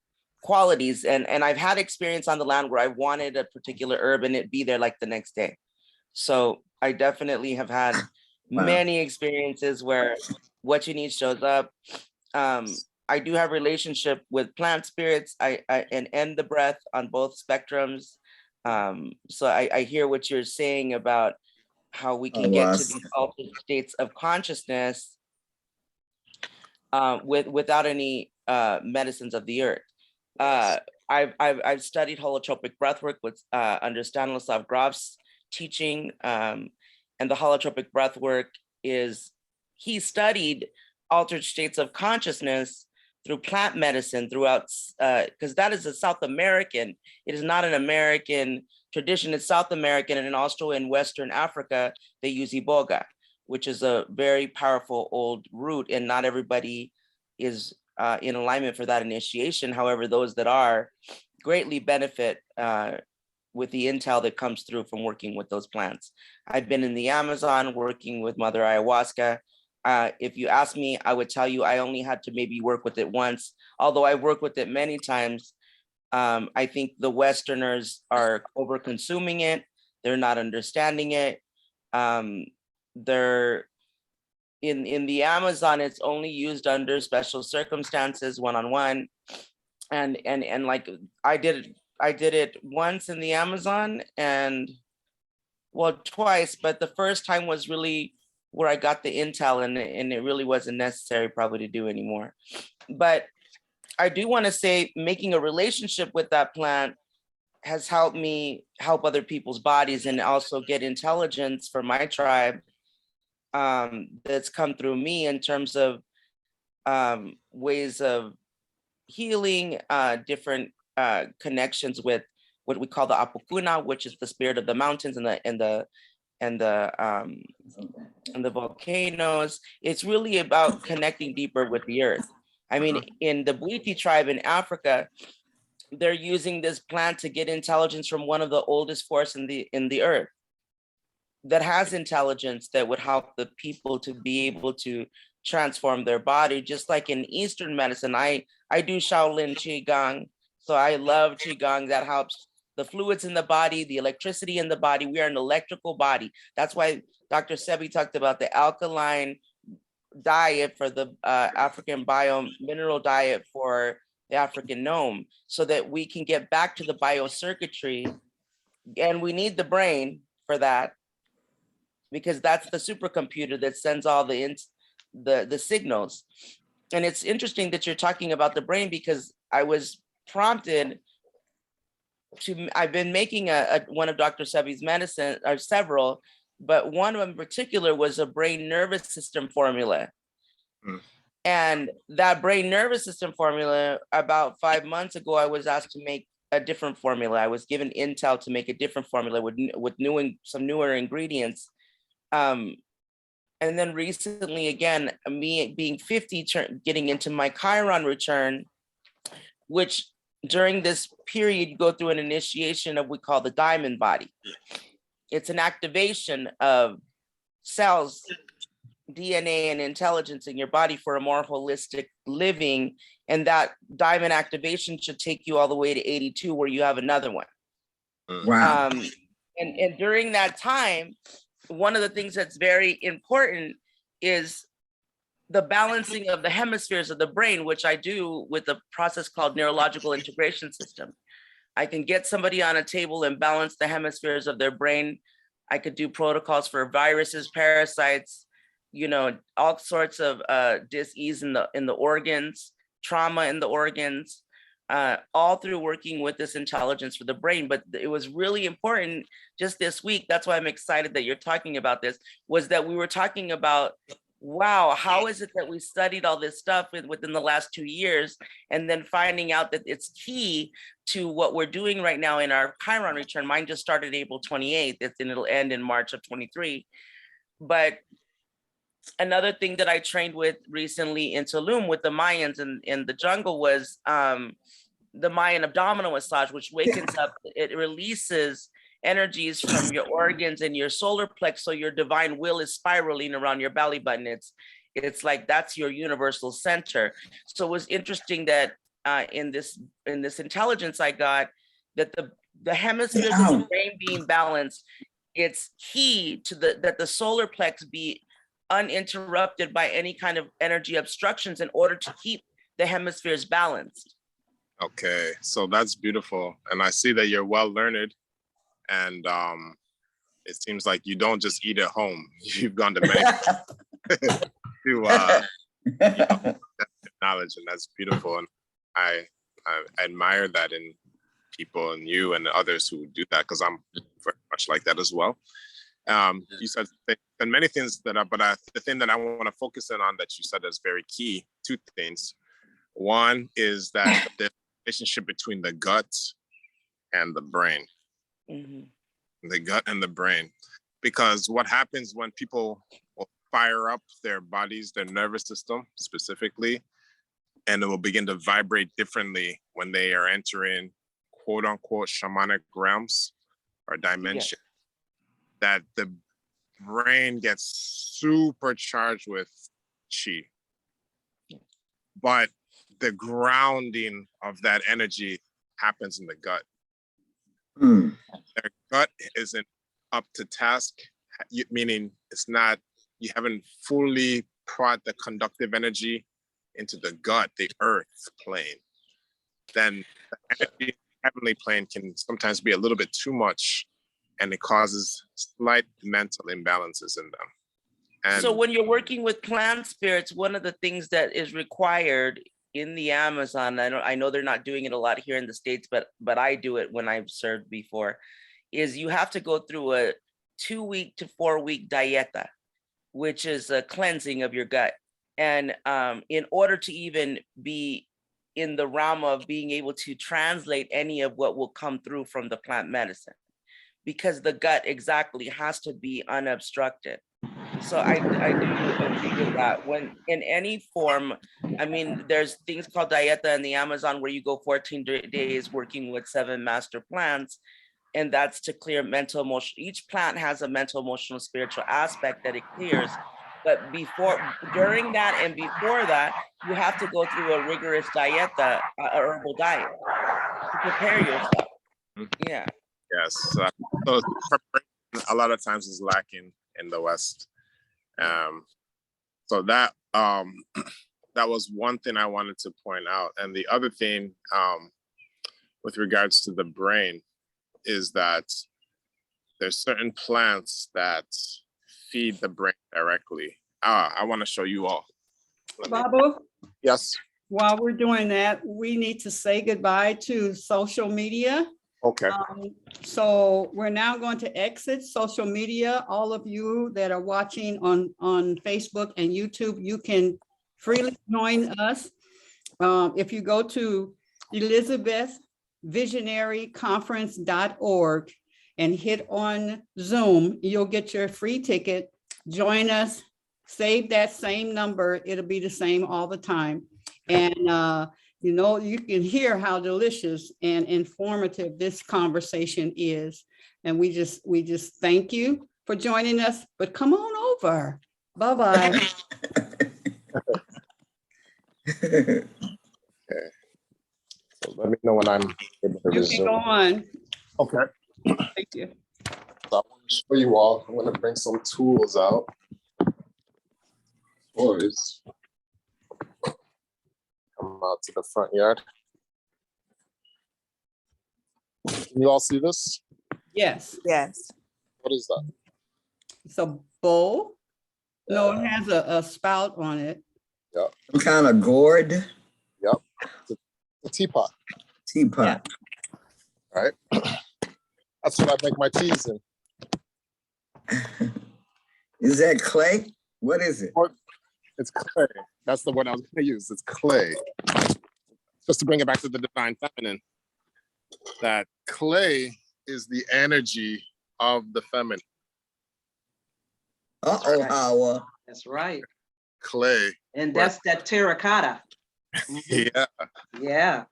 qualities. And I've had experience on the land where I wanted a particular herb and it'd be there like the next day. So I definitely have had many experiences where what you need shows up. I do have relationship with plant spirits and the breath on both spectrums. So I hear what you're saying about how we can get to these altered states of consciousness without any medicines of the earth. I've studied holotropic breathwork with under Stanislav Grof's teaching, and the holotropic breathwork is, he studied altered states of consciousness through plant medicine throughout, because that is a South American, it is not an American tradition, it's South American, and also in Western Africa, they use iboga, which is a very powerful old root, and not everybody is in alignment for that initiation. However, those that are greatly benefit with the intel that comes through from working with those plants. I've been in the Amazon working with Mother Ayahuasca. If you ask me, I would tell you I only had to maybe work with it once, although I worked with it many times. I think the Westerners are over consuming it. They're not understanding it. They're in the Amazon, it's only used under special circumstances, one-on-one. And like I did it once in the Amazon, and well, twice, but the first time was really where I got the intel, and it really wasn't necessary probably to do anymore. But I do want to say making a relationship with that plant has helped me help other people's bodies and also get intelligence for my tribe that's come through me in terms of ways of healing, different connections with what we call the apukuna, which is the spirit of the mountains and the volcanoes. It's really about connecting deeper with the earth. I mean, in the Bwiti tribe in Africa, they're using this plant to get intelligence from one of the oldest forests in the earth that has intelligence that would help the people to be able to transform their body. Just like in Eastern medicine, I do Shaolin Qigong, so I love Qigong. That helps the fluids in the body, the electricity in the body. We are an electrical body. That's why Dr. Sebi talked about the alkaline diet for the African bio-mineral diet for the African gnome, so that we can get back to the biocircuitry. And we need the brain for that, because that's the supercomputer that sends all the signals. And it's interesting that you're talking about the brain, because I was prompted to, I've been making one of Dr. Sebi's medicine, or several, but one of them in particular was a brain nervous system formula. And that brain nervous system formula, about 5 months ago, I was asked to make a different formula. I was given intel to make a different formula with some newer ingredients. And then recently, again, me being 50, getting into my Chiron return, which during this period, you go through an initiation of what we call the diamond body. It's an activation of cells, DNA, and intelligence in your body for a more holistic living. And that diamond activation should take you all the way to 82, where you have another one. Wow. And during that time, one of the things that's very important is the balancing of the hemispheres of the brain, which I do with a process called neurological integration system. I can get somebody on a table and balance the hemispheres of their brain. I could do protocols for viruses, parasites, you know, all sorts of dis-ease in the organs, trauma in the organs, all through working with this intelligence for the brain. But it was really important just this week. That's why I'm excited that you're talking about this, was that we were talking about, wow, how is it that we studied all this stuff within the last 2 years, and then finding out that it's key to what we're doing right now in our Chiron return. Mine just started April 28th, and it'll end in March of 23. But another thing that I trained with recently in Tulum with the Mayans in the jungle was the Mayan abdominal massage, which wakens up, it releases energies from your organs and your solar plex, so your divine will is spiraling around your belly button. It's like that's your universal center. So it was interesting that in this intelligence I got, that the hemispheres of the brain being balanced, it's key to that the solar plex be uninterrupted by any kind of energy obstructions in order to keep the hemispheres balanced. Okay, so that's beautiful. And I see that you're well learned, and it seems like you don't just eat at home. You've gone to many to knowledge, and that's beautiful. And I admire that in people, and you and others who do that, because I'm very much like that as well. You said and many things that the thing that I want to focus in on that you said is very key. 2 things. One is that the relationship between the gut and the brain. Mm-hmm. The gut and the brain, because what happens when people will fire up their bodies, their nervous system specifically, and it will begin to vibrate differently when they are entering quote unquote shamanic realms or dimensions. Yes. That the brain gets supercharged with chi, but the grounding of that energy happens in the gut. Their gut isn't up to task, meaning it's not, you haven't fully brought the conductive energy into the gut, the earth plane. Then the energy heavenly plane can sometimes be a little bit too much, and it causes slight mental imbalances in them. And so when you're working with plant spirits, one of the things that is required in the Amazon, I know they're not doing it a lot here in the States, but I do it when I've served before, is you have to go through a 2-week to 4-week dieta, which is a cleansing of your gut. And in order to even be in the realm of being able to translate any of what will come through from the plant medicine, because the gut exactly has to be unobstructed. So I do agree with that. When in any form, I mean, there's things called dieta in the Amazon where you go 14 days working with 7 master plants, and that's to clear mental, emotional. Each plant has a mental, emotional, spiritual aspect that it clears. But during that and before that, you have to go through a rigorous dieta, a herbal diet to prepare yourself. Yeah. Yes. So preparation a lot of times is lacking in the West. So that that was one thing I wanted to point out. And the other thing with regards to the brain is that there's certain plants that feed the brain directly. I want to show you all. Babu? Yes. While we're doing that, we need to say goodbye to social media. Okay. So we're now going to exit social media. All of you that are watching on Facebook and YouTube, you can freely join us. If you go to ElizabethVisionaryConference.org and hit on Zoom, you'll get your free ticket. Join us, save that same number. It'll be the same all the time. And you know, you can hear how delicious and informative this conversation is. And we just thank you for joining us, but come on over. Bye-bye. Okay. So let me know when I'm able to resume. You can go on. Okay. Thank you. show you all. I'm gonna bring some tools out. Toys. Come out to the front yard. Can you all see this? Yes, Yes. What is that? it's a bowl. No, it has a spout on it. Yep. Some kind of gourd. Yep. It's a teapot. Teapot. Right. That's what I make my teas in. Is that clay? What is it? It's clay. That's the word I was going to use. It's clay. Just to bring it back to the divine feminine, that clay is the energy of the feminine. Uh-oh, Hawa. That's right. Clay. And that's that terracotta. Yeah. Yeah.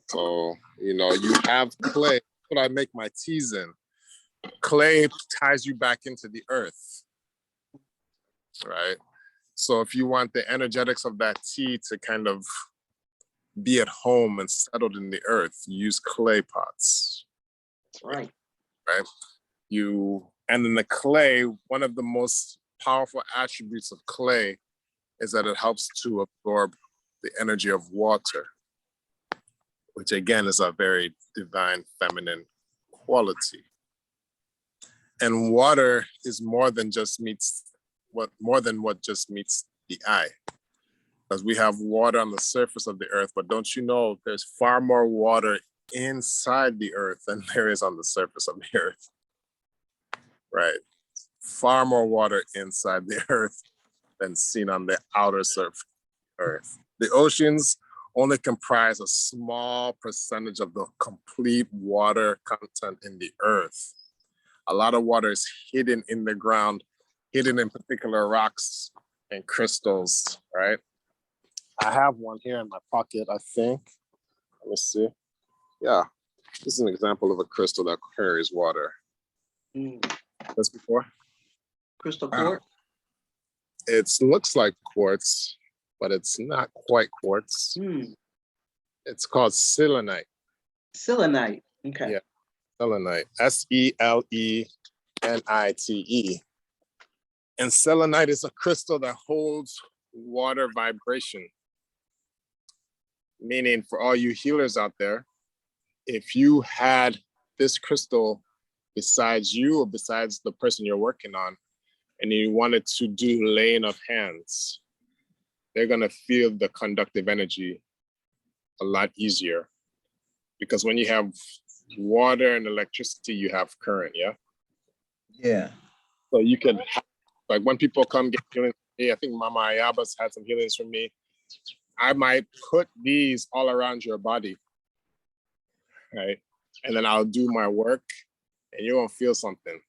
So, you know, you have clay. That's what I make my teas in. Clay ties you back into the earth, right? So if you want the energetics of that tea to kind of be at home and settled in the earth, you use clay pots. That's right. Right? And in the clay, one of the most powerful attributes of clay is that it helps to absorb the energy of water, which again is a very divine feminine quality. And water is more than what just meets the eye. Because we have water on the surface of the earth, but don't you know there's far more water inside the earth than there is on the surface of the earth, right? Far more water inside the earth than seen on the outer surface of the earth. The oceans only comprise a small percentage of the complete water content in the earth. A lot of water is hidden in the ground, hidden in particular rocks and crystals, right? I have one here in my pocket, I think. Let me see. Yeah, this is an example of a crystal that carries water. This before? Crystal quartz? It looks like quartz, but it's not quite quartz. It's called selenite. Selenite, okay. Yeah, selenite, Selenite. And selenite is a crystal that holds water vibration. Meaning for all you healers out there, if you had this crystal besides you or besides the person you're working on, and you wanted to do laying of hands, they're gonna feel the conductive energy a lot easier. Because when you have water and electricity, you have current, yeah? Yeah. So you can, like when people come get healing from me, I think Mama Ayaba's had some healings from me. I might put these all around your body, right? And then I'll do my work and you won't feel something.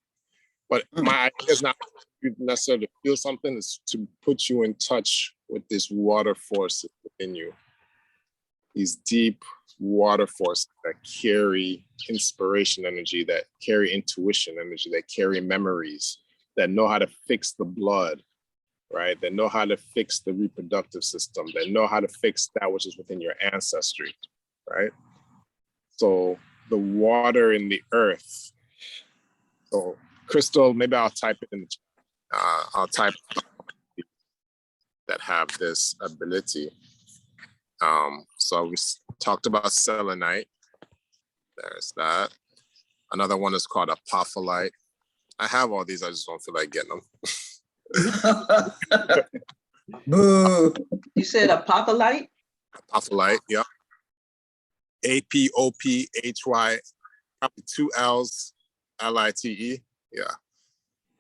But my idea is not necessarily to feel something, it's to put you in touch with this water force within you. These deep water forces that carry inspiration energy, that carry intuition energy, that carry memories, that know how to fix the blood, right? That know how to fix the reproductive system, that know how to fix that which is within your ancestry, right? So the water in the earth. So Crystal, maybe I'll type it in the chat. I'll type that have this ability. So we talked about selenite. There's that. Another one is called apophyllite. I have all these, I just don't feel like getting them. Boo. You said apophyllite? Apophyllite, yeah. Apophy, probably 2 L's, Lite, yeah.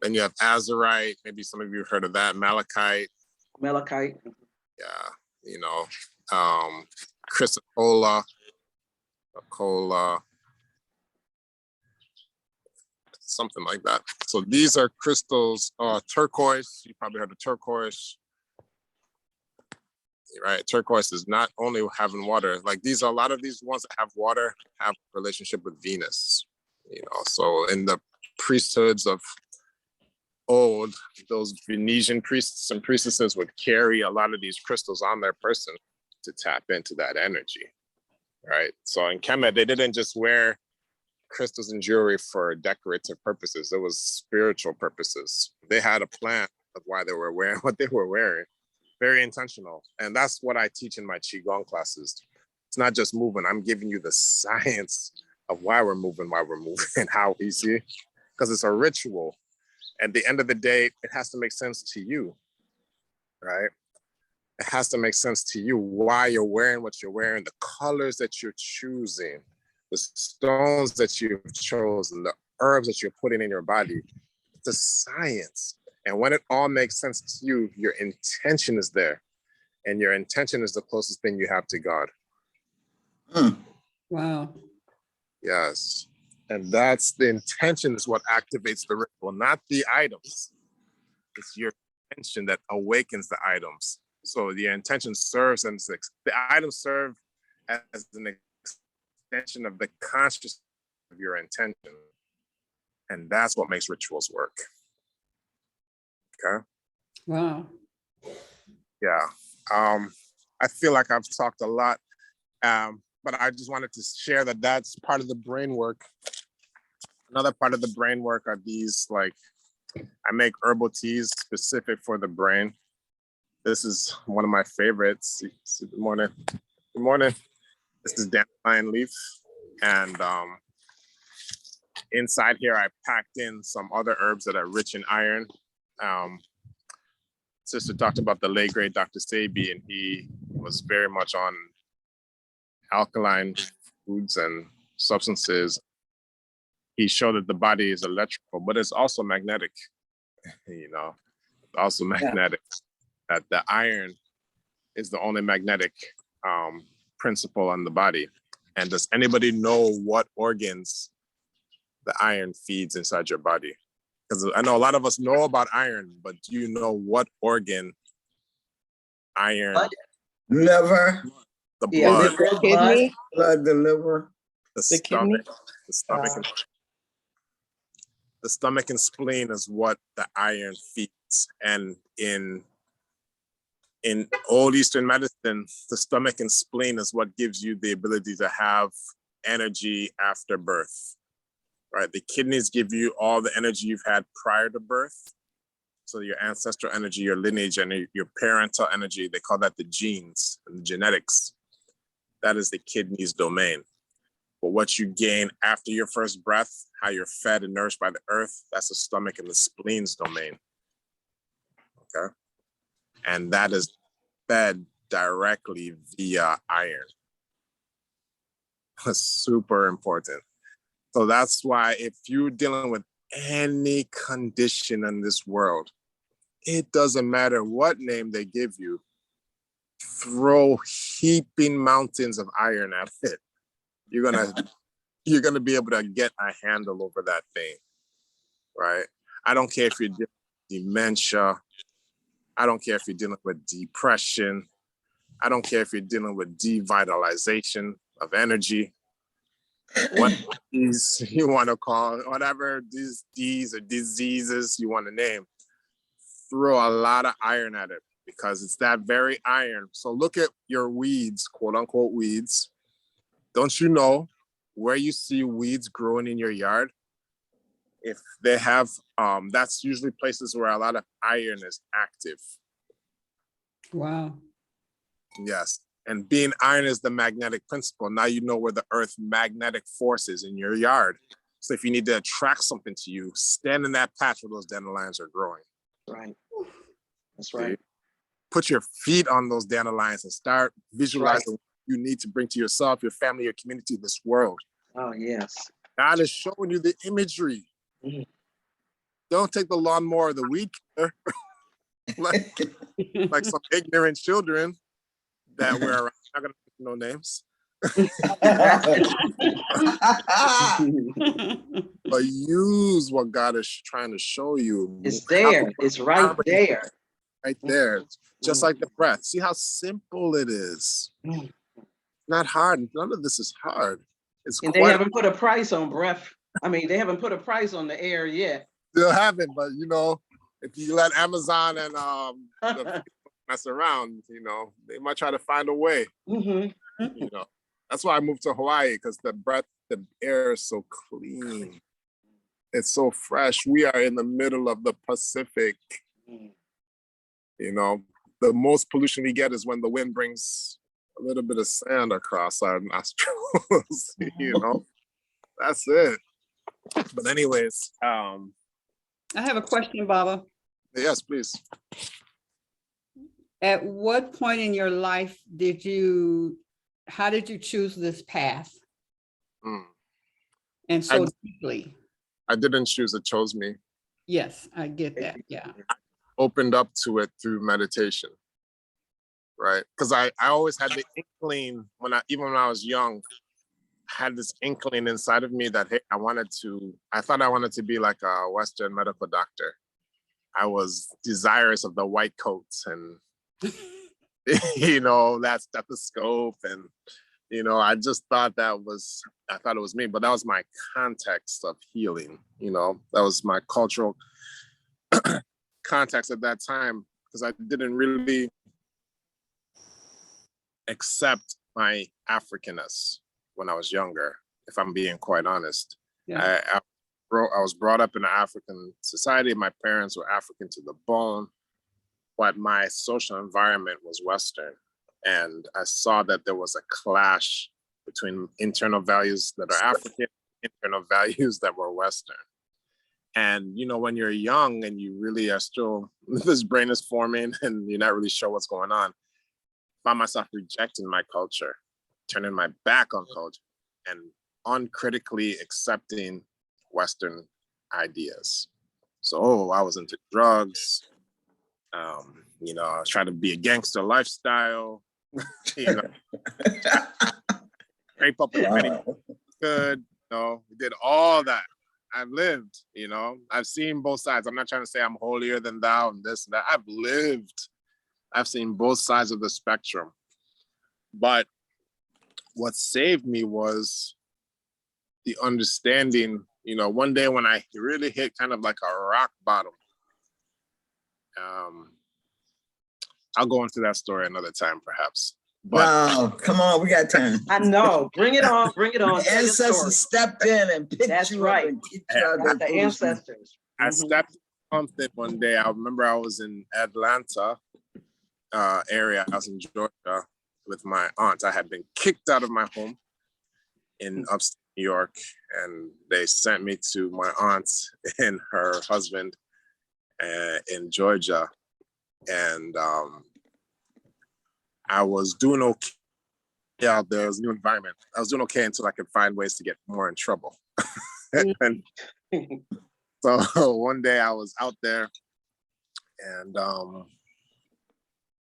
Then you have azurite, maybe some of you have heard of that, malachite. Malachite. Yeah, you know, chrysocolla, something like that. So these are crystals, turquoise, you probably heard of turquoise, right? Turquoise is not only having water, like a lot of these ones that have water have a relationship with Venus, you know, so in the priesthoods of old, those Venetian priests and priestesses would carry a lot of these crystals on their person to tap into that energy, right? So in Kemet, they didn't just wear crystals and jewelry for decorative purposes. It was spiritual purposes. They had a plan of why they were wearing what they were wearing. Very intentional. And that's what I teach in my Qigong classes. It's not just moving. I'm giving you the science of why we're moving, and how we see. Because it's a ritual. At the end of the day, it has to make sense to you, right? It has to make sense to you why you're wearing what you're wearing, the colors that you're choosing, the stones that you've chosen, the herbs that you're putting in your body. It's a science. And when it all makes sense to you, your intention is there. And your intention is the closest thing you have to God. Wow. Yes. And that's the intention is what activates the ritual, not the items. It's your intention that awakens the items. So the intention serves and the items serve as an extension of the consciousness of your intention. And that's what makes rituals work. Okay. Wow. Yeah. I feel like I've talked a lot, but I just wanted to share that that's part of the brain work. Another part of the brain work are these, like, I make herbal teas specific for the brain. This is one of my favorites. Good morning. Good morning. This is dandelion leaf. And inside here, I packed in some other herbs that are rich in iron. Sister talked about the late great Dr. Sebi, and he was very much on alkaline foods and substances. He showed that the body is electrical, but it's also magnetic, also magnetic. That the iron is the only magnetic principle on the body. And does anybody know what organs the iron feeds inside your body? Because I know a lot of us know about iron, but do you know what organ iron? Liver. The blood. Liver, kidney. Blood, the liver. The stomach. The stomach. The stomach and spleen is what the iron feeds. And in old Eastern medicine, the stomach and spleen is what gives you the ability to have energy after birth, right? The kidneys give you all the energy you've had prior to birth. So your ancestral energy, your lineage, and your parental energy, they call that the genes and the genetics. That is the kidneys domain. But what you gain after your first breath, how you're fed and nourished by the earth, that's the stomach and the spleen's domain. Okay. And that is fed directly via iron. That's super important. So that's why if you're dealing with any condition in this world, it doesn't matter what name they give you, throw heaping mountains of iron at it. You're gonna be able to get a handle over that thing, right? I don't care if you're dealing with dementia. I don't care if you're dealing with depression. I don't care if you're dealing with devitalization of energy. What these you want to call, whatever these or diseases you want to name, throw a lot of iron at it because it's that very iron. So look at your weeds, quote unquote weeds. Don't you know where you see weeds growing in your yard? If they have, that's usually places where a lot of iron is active. Wow. Yes. And being iron is the magnetic principle. Now you know where the earth magnetic force is in your yard. So if you need to attract something to you, stand in that patch where those dandelions are growing. Right. That's right. Put your feet on those dandelions and start visualizing what you need to bring to yourself, your family, your community, this world. Oh, yes. God is showing you the imagery. Don't take the lawnmower or the weed killer like some ignorant children that we're around. I'm not gonna make no names. But use what God is trying to show you. It's there. It's right there. Right there. Just like the breath. See how simple it is. Not hard. None of this is hard. And they haven't put a price on breath. I mean, they haven't put a price on the air yet. Still haven't, but if you let Amazon and mess around, they might try to find a way. That's why I moved to Hawaii, because the air is so clean. It's so fresh. We are in the middle of the Pacific. You know, the most pollution we get is when the wind brings a little bit of sand across our nostrils. You know, that's it. But anyways, I have a question, Baba. yes, please. At what point in your life how did you choose this path? And so deeply? I didn't choose, it chose me. Yes, I get that, yeah. I opened up to it through meditation, right? Because I always had the inkling, even when I was young, I had this inkling inside of me that, hey, I thought I wanted to be like a Western medical doctor. I was desirous of the white coats and, you know, that stethoscope. And, you know, I just thought I thought it was me, but that was my context of healing. You know, that was my cultural context at that time, because I didn't really accept my Africanness when I was younger, if I'm being quite honest. Yeah. I was brought up in an African society. My parents were African to the bone, but my social environment was Western. And I saw that there was a clash between internal values that are African, internal values that were Western. And, you know, when you're young and you really are still, this brain is forming and you're not really sure what's going on, I found myself rejecting my culture, turning my back on culture, and uncritically accepting Western ideas. So, I was into drugs. You know, I was trying to be a gangster lifestyle. You know, rape up as many good. You know, we did all that. I've lived. You know, I've seen both sides. I'm not trying to say I'm holier than thou and this and that. I've lived. I've seen both sides of the spectrum. But what saved me was the understanding. You know, one day when I really hit kind of like a rock bottom. I'll go into that story another time, perhaps. But no, come on, we got time. I know. Bring it on. Bring it on. The ancestors stepped in and picked you up and kicked you out of the ancestors. I stepped something one day. I remember I was in Atlanta area. I was in Georgia with my aunt. I had been kicked out of my home in upstate New York, and they sent me to my aunt and her husband in Georgia. And I was doing okay out there. It was a new environment. I was doing okay until I could find ways to get more in trouble. And so one day I was out there, and I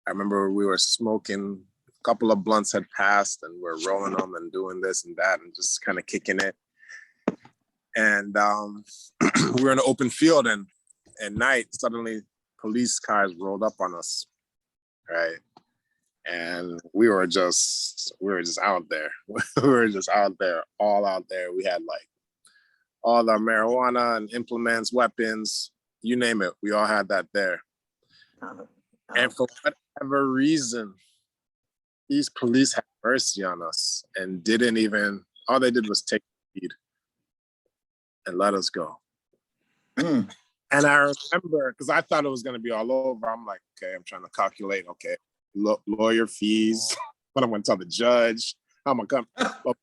remember we were smoking. A couple of blunts had passed, and we're rolling them and doing this and that and just kind of kicking it. And we were in an open field, and at night, suddenly police cars rolled up on us, right? And we were just out there. We were just out there, all out there. We had like all our marijuana and implements, weapons, you name it. We all had that there. And for whatever reason, these police had mercy on us and all they did was take the lead and let us go. And I remember, because I thought it was going to be all over. I'm like, okay, I'm trying to calculate, okay, lawyer fees, what I'm going to tell the judge, how I'm going to come. But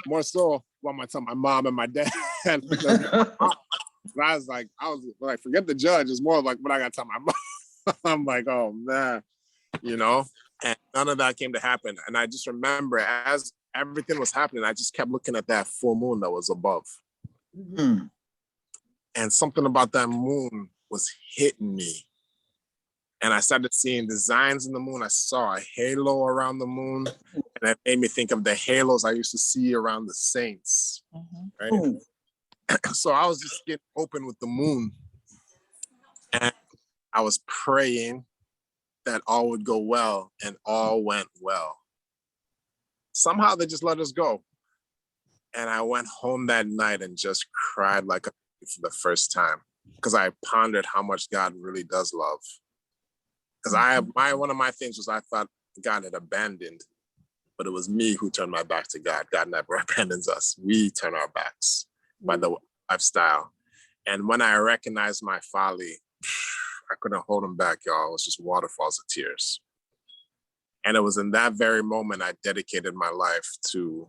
more so, what I'm going to tell my mom and my dad. I was like, forget the judge. It's more like what I got to tell my mom. I'm like, oh, man, you know? And none of that came to happen. And I just remember as everything was happening, I just kept looking at that full moon that was above. Mm-hmm. And something about that moon was hitting me. And I started seeing designs in the moon. I saw a halo around the moon. And it made me think of the halos I used to see around the saints. Mm-hmm. Right? So I was just getting open with the moon. And I was praying that all would go well, and all went well. Somehow they just let us go. And I went home that night and just cried like a baby for the first time, because I pondered how much God really does love. Because one of my things was I thought God had abandoned but it was me who turned my back to God. God never abandons us. We turn our backs by the lifestyle. And when I recognized my folly, I couldn't hold them back, y'all. It was just waterfalls of tears. And it was in that very moment I dedicated my life to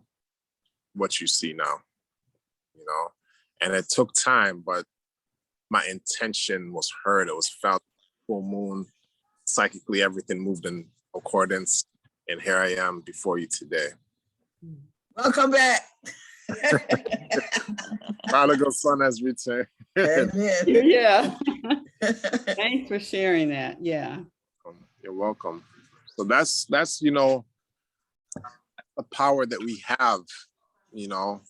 what you see now, you know? And it took time, but my intention was heard. It was felt. Full moon, psychically, everything moved in accordance. And here I am before you today. Welcome back. Prodigal son has returned. Amen. Yeah. Thanks for sharing that. Yeah. You're welcome. So that's you know, the power that we have, you know.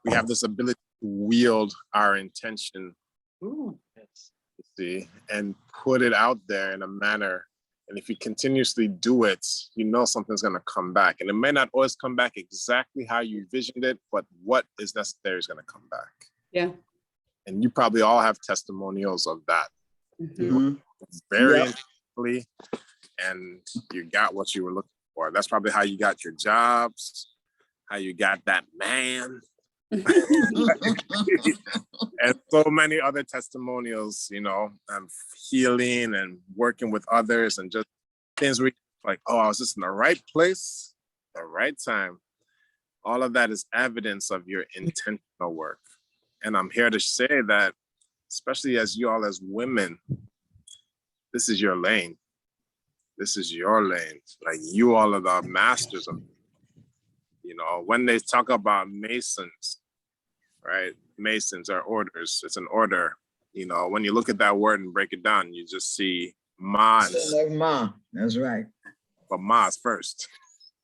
We have this ability to wield our intention, see, and put it out there in a manner. And if you continuously do it, you know something's gonna come back. And it may not always come back exactly how you envisioned it, but what is necessary is gonna come back. Yeah. And you probably all have testimonials of that. Mm-hmm. Very Yep. intensely, and you got what you were looking for. That's probably how you got your jobs, how you got that man. And so many other testimonials, you know, healing and working with others and just things where like, oh, I was just in the right place, the right time. All of that is evidence of your intentional work. And I'm here to say that, especially as you all as women, this is your lane. This is your lane. Like, you all are the masters of, you know, when they talk about masons, right? Masons are orders. It's an order. You know, when you look at that word and break it down, you just see Ma. Like Ma. That's right. But Ma's first.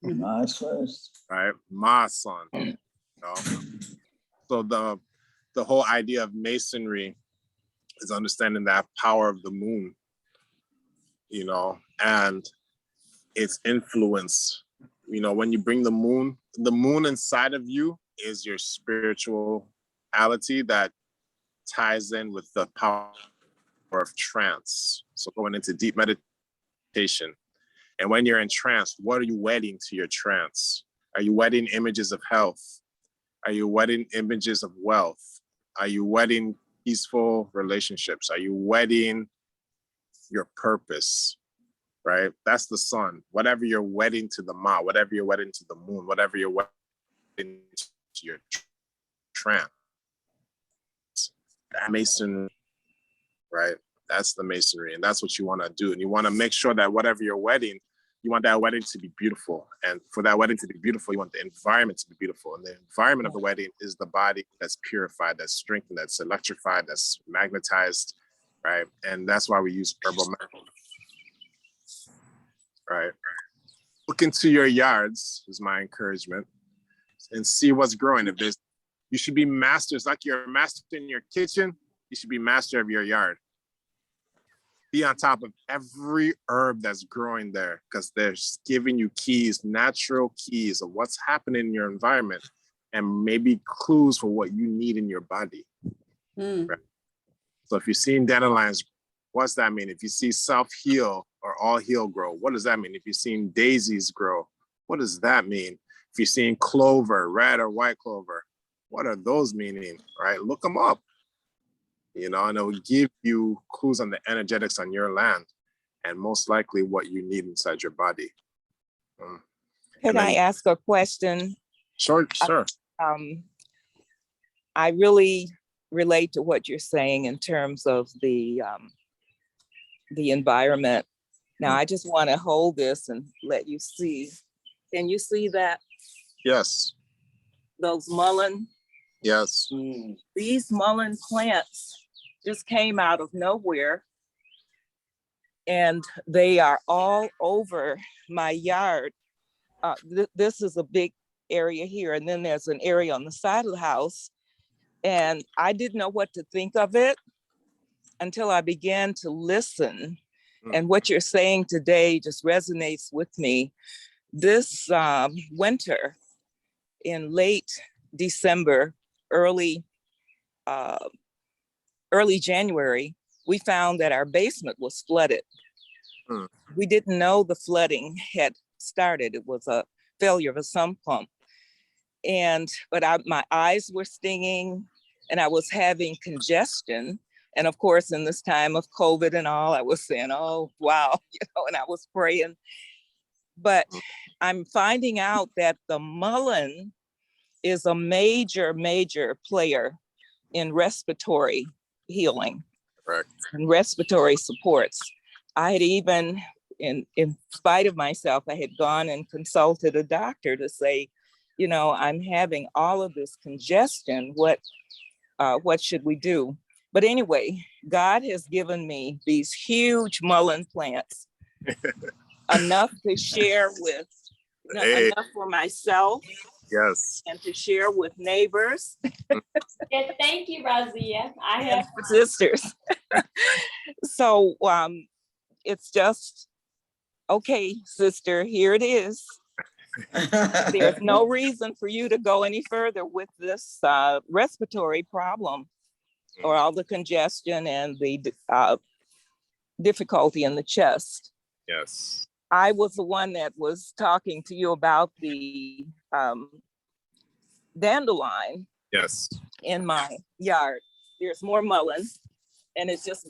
Ma's first. Right? Ma's son. You know? So the whole idea of masonry is understanding that power of the moon, you know, and its influence. You know, when you bring the moon inside of you is your spirituality that ties in with the power of trance. So going into deep meditation. And when you're in trance, what are you wedding to your trance? Are you wedding images of health? Are you wedding images of wealth? Are you wedding peaceful relationships? Are you wedding your purpose? Right? That's the sun. Whatever you're wedding to the Ma, whatever you're wedding to the moon, whatever you're wedding to your trance. That masonry, right? That's the masonry. And that's what you want to do. And you want to make sure that whatever you're wedding, you want that wedding to be beautiful. And for that wedding to be beautiful, you want the environment to be beautiful. And the environment of the wedding is the body that's purified, that's strengthened, that's electrified, that's magnetized, right? And that's why we use herbal methods. Right. Look into your yards is my encouragement, and see what's growing. If there's, you should be masters, like you're a master in your kitchen, you should be master of your yard. Be on top of every herb that's growing there, because they're giving you keys, natural keys of what's happening in your environment, and maybe clues for what you need in your body. Right? So if you're seeing dandelions, what's that mean? If you see self-heal or all heal grow, what does that mean? If you're seeing daisies grow, what does that mean? If you're seeing clover, red or white clover, what are those meaning, right? Look them up, you know, and it will give you clues on the energetics on your land and most likely what you need inside your body. Can I ask a question? Sure. I really relate to what you're saying in terms of the environment. Now, I just want to hold this and let you see. Can you see that? Yes. Those mullein? Yes. These mullein plants just came out of nowhere, and they are all over my yard. This is a big area here, and then there's an area on the side of the house, and I didn't know what to think of it until I began to listen. And what you're saying today just resonates with me. This winter, in late December, early January, we found that our basement was flooded. We didn't know the flooding had started. It was a failure of a sump pump. But my eyes were stinging and I was having congestion. And of course, in this time of COVID and all, I was saying, oh, wow, and I was praying. But I'm finding out that the mullein is a major, major player in respiratory healing. Correct. And respiratory supports. I had even, in spite of myself, I had gone and consulted a doctor to say, I'm having all of this congestion. What should we do? But anyway, God has given me these huge mullein plants, enough to share with, enough for myself. Yes. And to share with neighbors. Yeah, thank you, Razia. I have sisters. So it's just, okay, sister, here it is. There's no reason for you to go any further with this respiratory problem or all the congestion and the difficulty in the chest. Yes. I was the one that was talking to you about the dandelion. Yes. In my yard. There's more mullein and it's just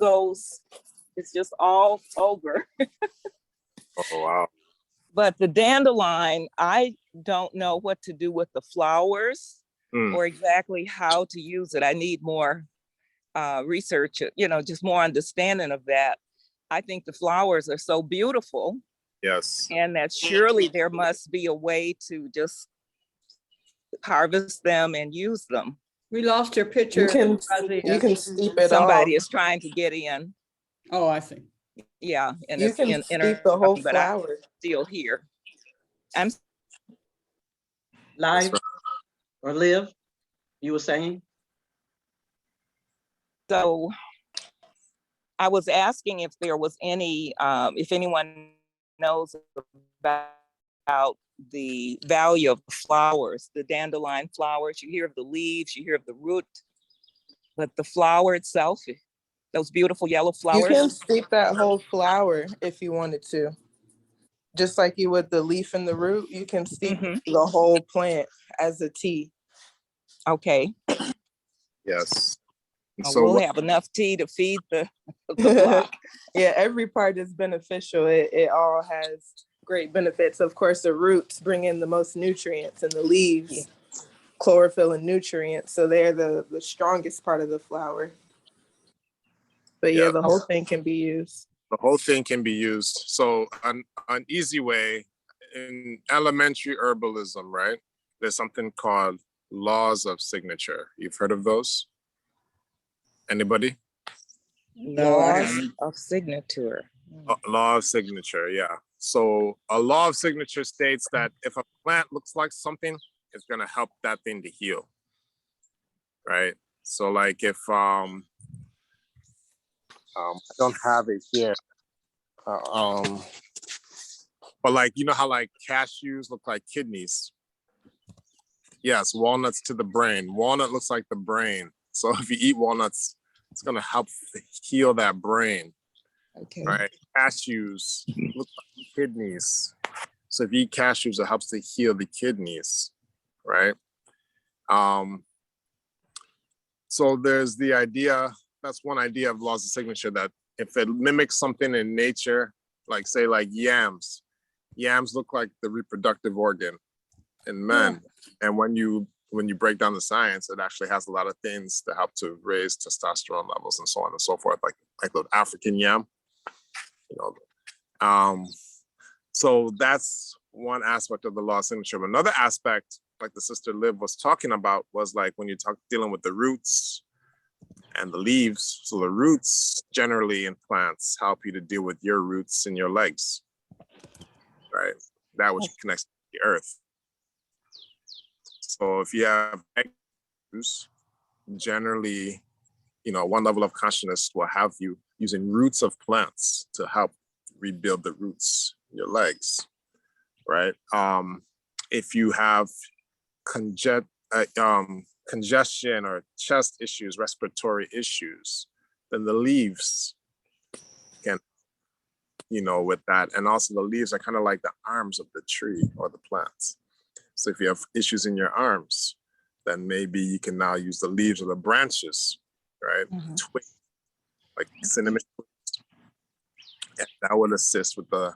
all over. Oh, wow. But the dandelion, I don't know what to do with the flowers or exactly how to use it. I need more research, just more understanding of that. I think the flowers are so beautiful. Yes. And that surely there must be a way to just harvest them and use them. We lost your picture. You can steep it. Somebody is trying to get in. Oh, I see. Yeah, and You it's can steep the whole flower. I'm still here. I'm live or live. You were saying. So I was asking if there was any, if anyone knows about the value of flowers, the dandelion flowers. You hear of the leaves, you hear of the root, but the flower itself, those beautiful yellow flowers. You can steep that whole flower if you wanted to. Just like you would the leaf and the root, you can steep the whole plant as a tea. Okay. Yes. So we'll have enough tea to feed the flock. Yeah, every part is beneficial. It all has great benefits. Of course, the roots bring in the most nutrients, and the leaves, chlorophyll and nutrients. So they're the strongest part of the flower. But yeah, the whole thing can be used. The whole thing can be used. So an easy way in elementary herbalism, right? There's something called laws of signature. You've heard of those? Anybody? Laws of signature. Law of signature, yeah. So a law of signature states that if a plant looks like something, it's gonna help that thing to heal, right? So like if I don't have it here, but like you know how like cashews look like kidneys. Yes, walnuts to the brain. Walnut looks like the brain. So if you eat walnuts, it's gonna help heal that brain. Okay. Right. Cashews look like kidneys. So if you eat cashews, it helps to heal the kidneys. Right. So there's the idea, that's one idea of laws of signature, that if it mimics something in nature, like say like yams look like the reproductive organ in men. Yeah. And when you break down the science, it actually has a lot of things to help to raise testosterone levels and so on and so forth, like the African yam. So that's one aspect of the law of signature. But another aspect, like the sister Liv was talking about, was like when you dealing with the roots and the leaves. So the roots generally in plants help you to deal with your roots in your legs, right? That which connects to the earth. So if you have issues, generally, one level of consciousness will have you using roots of plants to help rebuild the roots in your legs, right? If you have congestion or chest issues, respiratory issues, then the leaves can with that. And also the leaves are kind of like the arms of the tree or the plants. So if you have issues in your arms, then maybe you can now use the leaves or the branches, right? Twig, like cinnamon twigs. And that would assist with the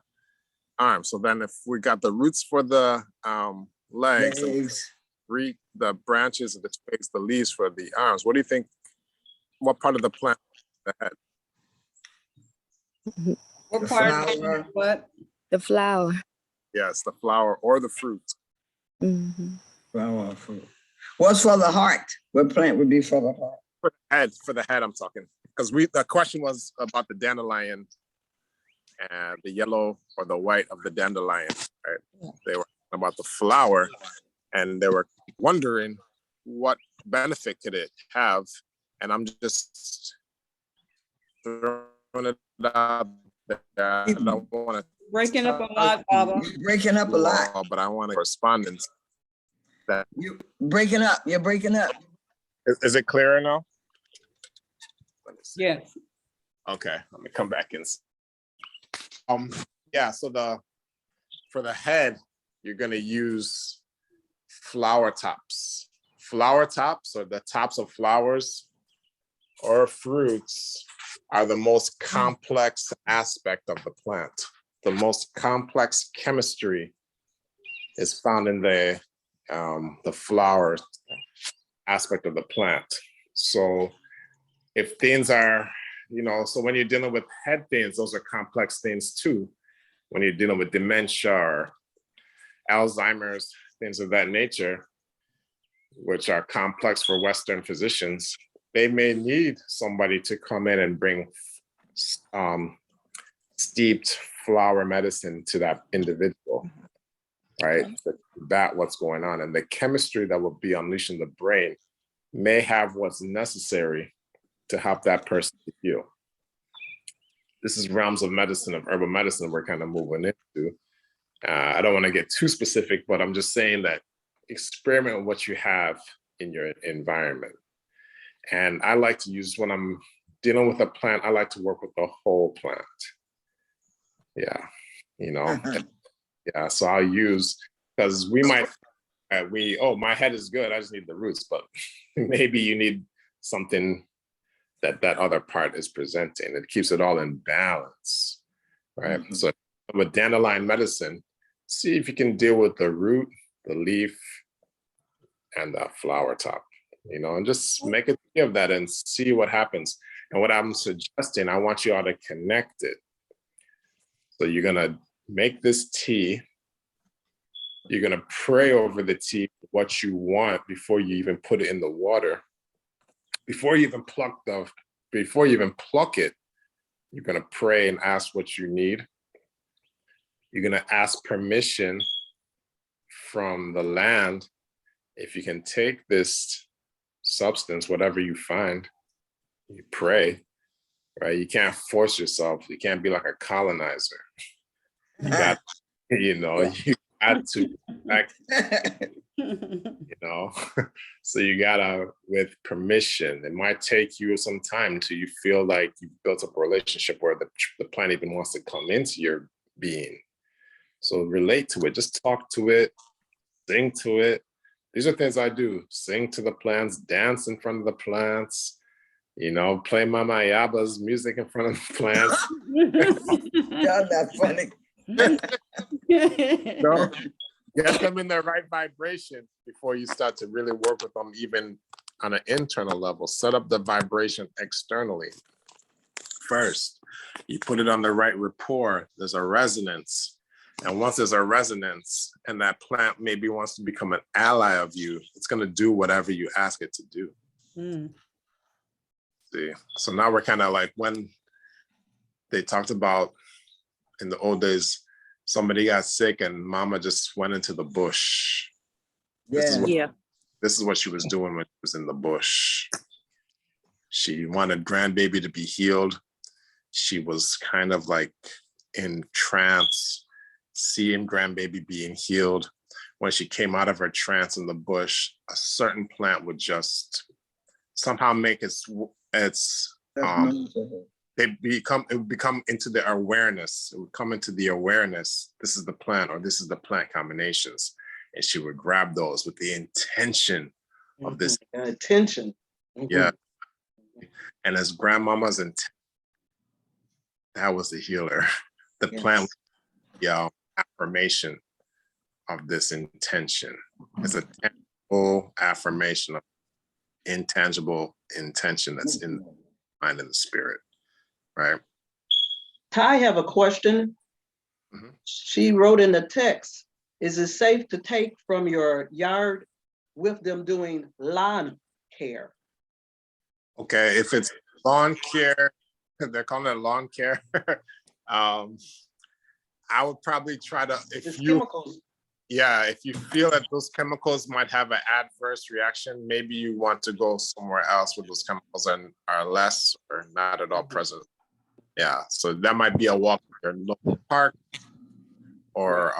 arms. So then if we got the roots for the legs, the branches of the twigs, the leaves for the arms, what do you think? What part of the plant? The head? What part? What? The flower. Yes, the flower or the fruit. Flower or fruit. What's for the heart? What plant would be for the heart? For the head, I'm talking. Because the question was about the dandelion and the yellow or the white of the dandelion, right? They were talking about the flower and they were wondering what benefit could it have. And I'm just throwing it out there. I don't want to breaking up a lot, Baba. Breaking up a lot. But I want a correspondence. You breaking up. You're breaking up. Is it clearer now? Yes. Okay, let me come back in. Yeah, so for the head, you're gonna use flower tops. Flower tops, or the tops of flowers or fruits, are the most complex aspect of the plant. The most complex chemistry is found in the flower aspect of the plant. So if things are, so when you're dealing with head things, those are complex things too. When you're dealing with dementia or Alzheimer's, things of that nature, which are complex for Western physicians, they may need somebody to come in and bring steeped flower medicine to that individual, right? That what's going on. And the chemistry that will be unleashing the brain may have what's necessary to help that person to heal. This is realms of medicine, of herbal medicine we're kind of moving into. I don't want to get too specific, but I'm just saying that experiment with what you have in your environment. And I like to use, when I'm dealing with a plant, I like to work with the whole plant. Yeah, yeah, so I'll use, because we might, my head is good, I just need the roots, but maybe you need something that other part is presenting. It keeps it all in balance, right? So with dandelion medicine, see if you can deal with the root, the leaf, and the flower top, and just make a tea of that and see what happens. And what I'm suggesting, I want you all to connect it. So you're gonna make this tea, you're gonna pray over the tea, what you want before you even put it in the water. Before you even pluck it, you're gonna pray and ask what you need. You're gonna ask permission from the land if you can take this substance, whatever you find. You pray, right? You can't force yourself. You can't be like a colonizer. You got, you got to, so you gotta, with permission. It might take you some time until you feel like you've built up a relationship where the plant even wants to come into your being. So relate to it, just talk to it, sing to it. These are things I do: sing to the plants, dance in front of the plants, play Mama Ayaba's music in front of the plants. Y'all not funny. Get them in their right vibration before you start to really work with them, even on an internal level. Set up the vibration externally first. You put it on the right rapport. There's a resonance. And once there's a resonance and that plant maybe wants to become an ally of you, it's going to do whatever you ask it to do. See, so now we're kind of like when they talked about in the old days, somebody got sick and mama just went into the bush. This is what she was doing when she was in the bush. She wanted grandbaby to be healed. She was kind of like in trance, seeing grandbaby being healed. When she came out of her trance in the bush, a certain plant would just somehow make its it would become into the awareness. It would come into the awareness. This is the plant, or this is the plant combinations. And she would grab those with the intention of this. Intention. Yeah. And as grandmama's intent, that was the healer. The plant, affirmation of this intention. It's a tangible affirmation of intangible intention that's in the mind and the spirit, right? Ty have a question. She wrote in the text, is it safe to take from your yard with them doing lawn care? Okay, if it's lawn care, they're calling it lawn care. I would probably try to, if you feel that those chemicals might have an adverse reaction, maybe you want to go somewhere else where those chemicals are less or not at all present. Yeah, so that might be a walk to your local park, or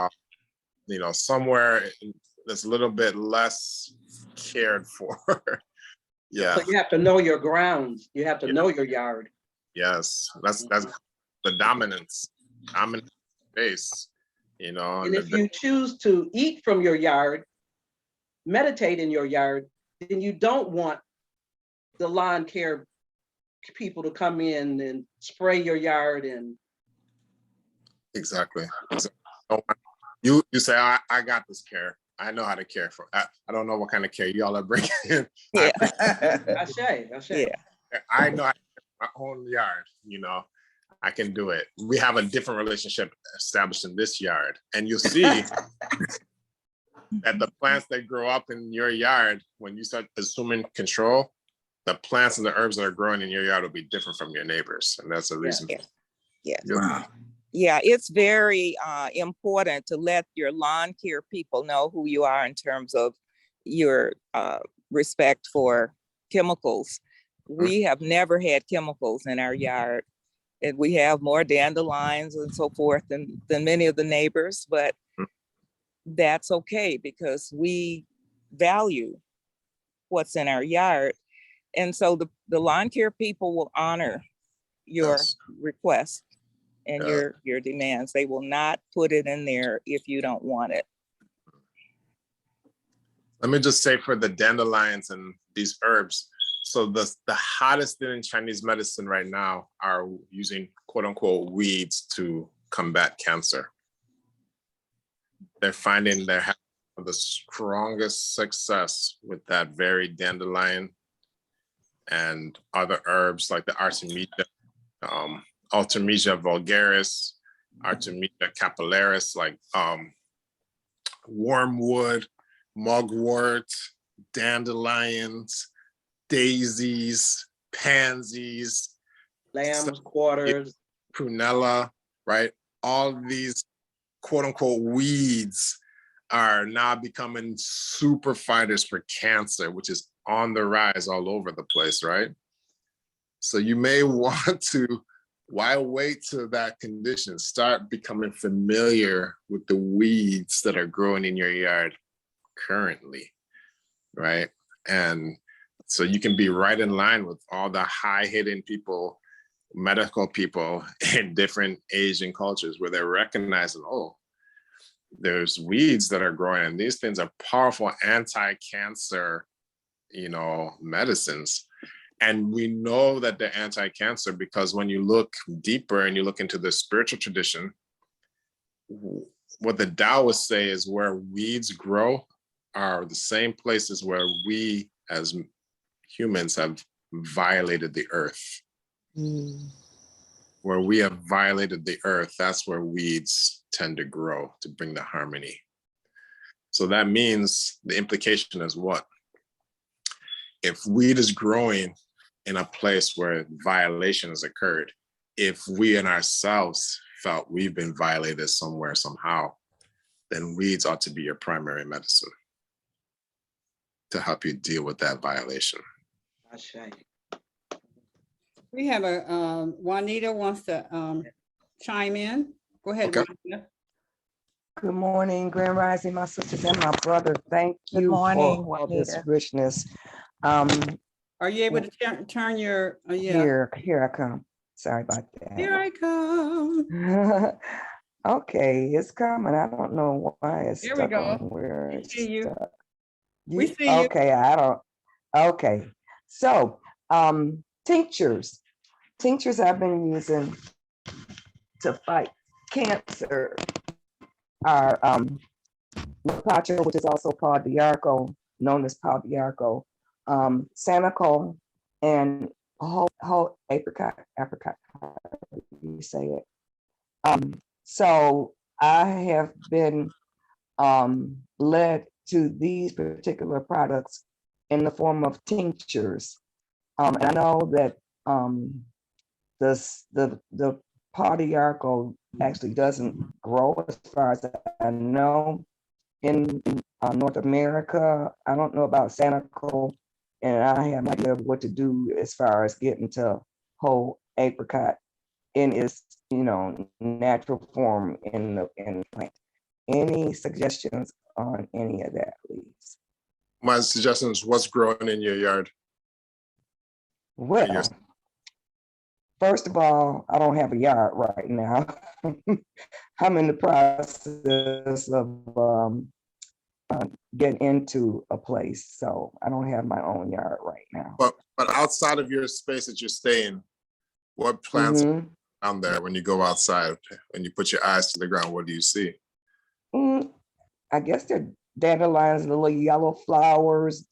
somewhere that's a little bit less cared for. Yeah. So you have to know your grounds. You have to know your yard. Yes, that's the dominant space, And if you choose to eat from your yard, meditate in your yard, then you don't want the lawn care people to come in and spray your yard and. Exactly. You say, I got this care. I know how to care for. I don't know what kind of care y'all are bringing in. Yeah. I say. Yeah. I know how to care my own yard. I can do it. We have a different relationship established in this yard, and you'll see that the plants that grow up in your yard, when you start assuming control, the plants and the herbs that are growing in your yard will be different from your neighbors, and that's the reason. Yeah. Wow. Yeah, it's very important to let your lawn care people know who you are in terms of your respect for chemicals. We have never had chemicals in our yard, and we have more dandelions and so forth than many of the neighbors, but that's okay because we value what's in our yard. And so the lawn care people will honor your request and your demands. They will not put it in there if you don't want it. Let me just say for the dandelions and these herbs, so the hottest thing in Chinese medicine right now are using quote unquote weeds to combat cancer. They're finding they're having the strongest success with that very dandelion and other herbs like the Artemisia, Artemisia vulgaris, Artemisia capillaris, like wormwood, mugwort, dandelions, daisies, pansies, lamb's quarters, prunella, right? All these quote unquote weeds are now becoming super fighters for cancer, which is on the rise all over the place, right? So you may want to, why wait till that condition? Start becoming familiar with the weeds that are growing in your yard currently, right? And so you can be right in line with all the high-hitting people, medical people in different Asian cultures where they're recognizing, oh, there's weeds that are growing and these things are powerful anti-cancer, medicines. And we know that they're anti-cancer because when you look deeper and you look into the spiritual tradition, what the Taoists say is where weeds grow are the same places where we as humans have violated the earth. Where we have violated the earth, that's where weeds tend to grow to bring the harmony. So that means the implication is what? If weed is growing in a place where violation has occurred, if we in ourselves felt we've been violated somewhere, somehow, then weeds ought to be your primary medicine to help you deal with that violation. That's right. We have a, Juanita wants to chime in. Go ahead, Okay. Juanita. Good morning, Grand Rising, my sisters and my brother. Thank Good you morning, for all this Juanita. richness. Are you able to turn your, yeah. Here I come. Sorry about Here that. I come. Okay, it's coming. I don't know why it's Here we stuck on go. where We it's see you. stuck. We see you. Okay, I don't. Okay, so tinctures. Tinctures I've been using to fight cancer are Pacho, which is also called Diarco, known as Pau Diarco, Sanico, and whole apricot, how do you say it? So I have been led to these particular products in the form of tinctures. And I know that the Pau Diarco actually doesn't grow, as far as I know, in North America. I don't know about Sanico, and I have no idea what to do as far as getting to whole apricot in its natural form in the plant. Any suggestions on any of that, please? My suggestion is what's growing in your yard. Well, first of all, I don't have a yard right now. I'm in the process of getting into a place, so I don't have my own yard right now. But outside of your space that you're staying, what plants are down there when you go outside? When you put your eyes to the ground, what do you see? I guess they're dandelions, the little yellow flowers,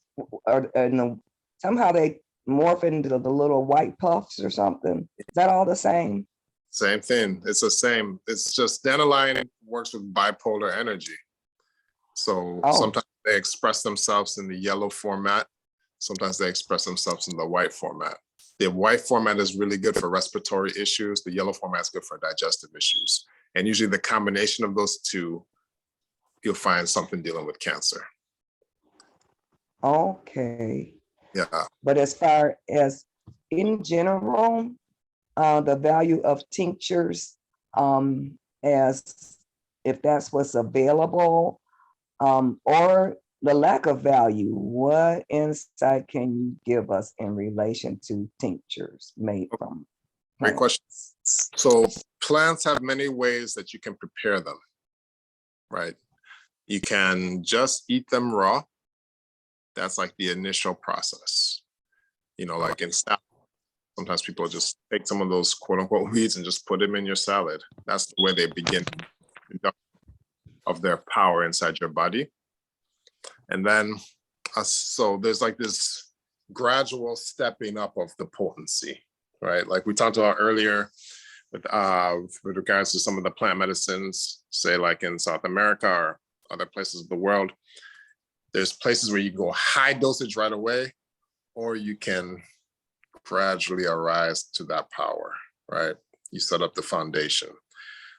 and somehow they morph into the little white puffs or something. Is that all the same? Same thing. It's the same. It's just dandelion works with bipolar energy. So sometimes they express themselves in the yellow format. Sometimes they express themselves in the white format. The white format is really good for respiratory issues. The yellow format is good for digestive issues. And usually the combination of those two, you'll find something dealing with cancer. Okay. Yeah. But as far as in general, the value of tinctures, as if that's what's available, or the lack of value, what insight can you give us in relation to tinctures made from plants? Great question. So plants have many ways that you can prepare them, right? You can just eat them raw. That's like the initial process. Like in salad, sometimes people just take some of those quote unquote weeds and just put them in your salad. That's the way they begin of their power inside your body. And then, so there's like this gradual stepping up of the potency, right? Like we talked about earlier with regards to some of the plant medicines, say like in South America or other places of the world, there's places where you go high dosage right away, or you can gradually arise to that power, right? You set up the foundation.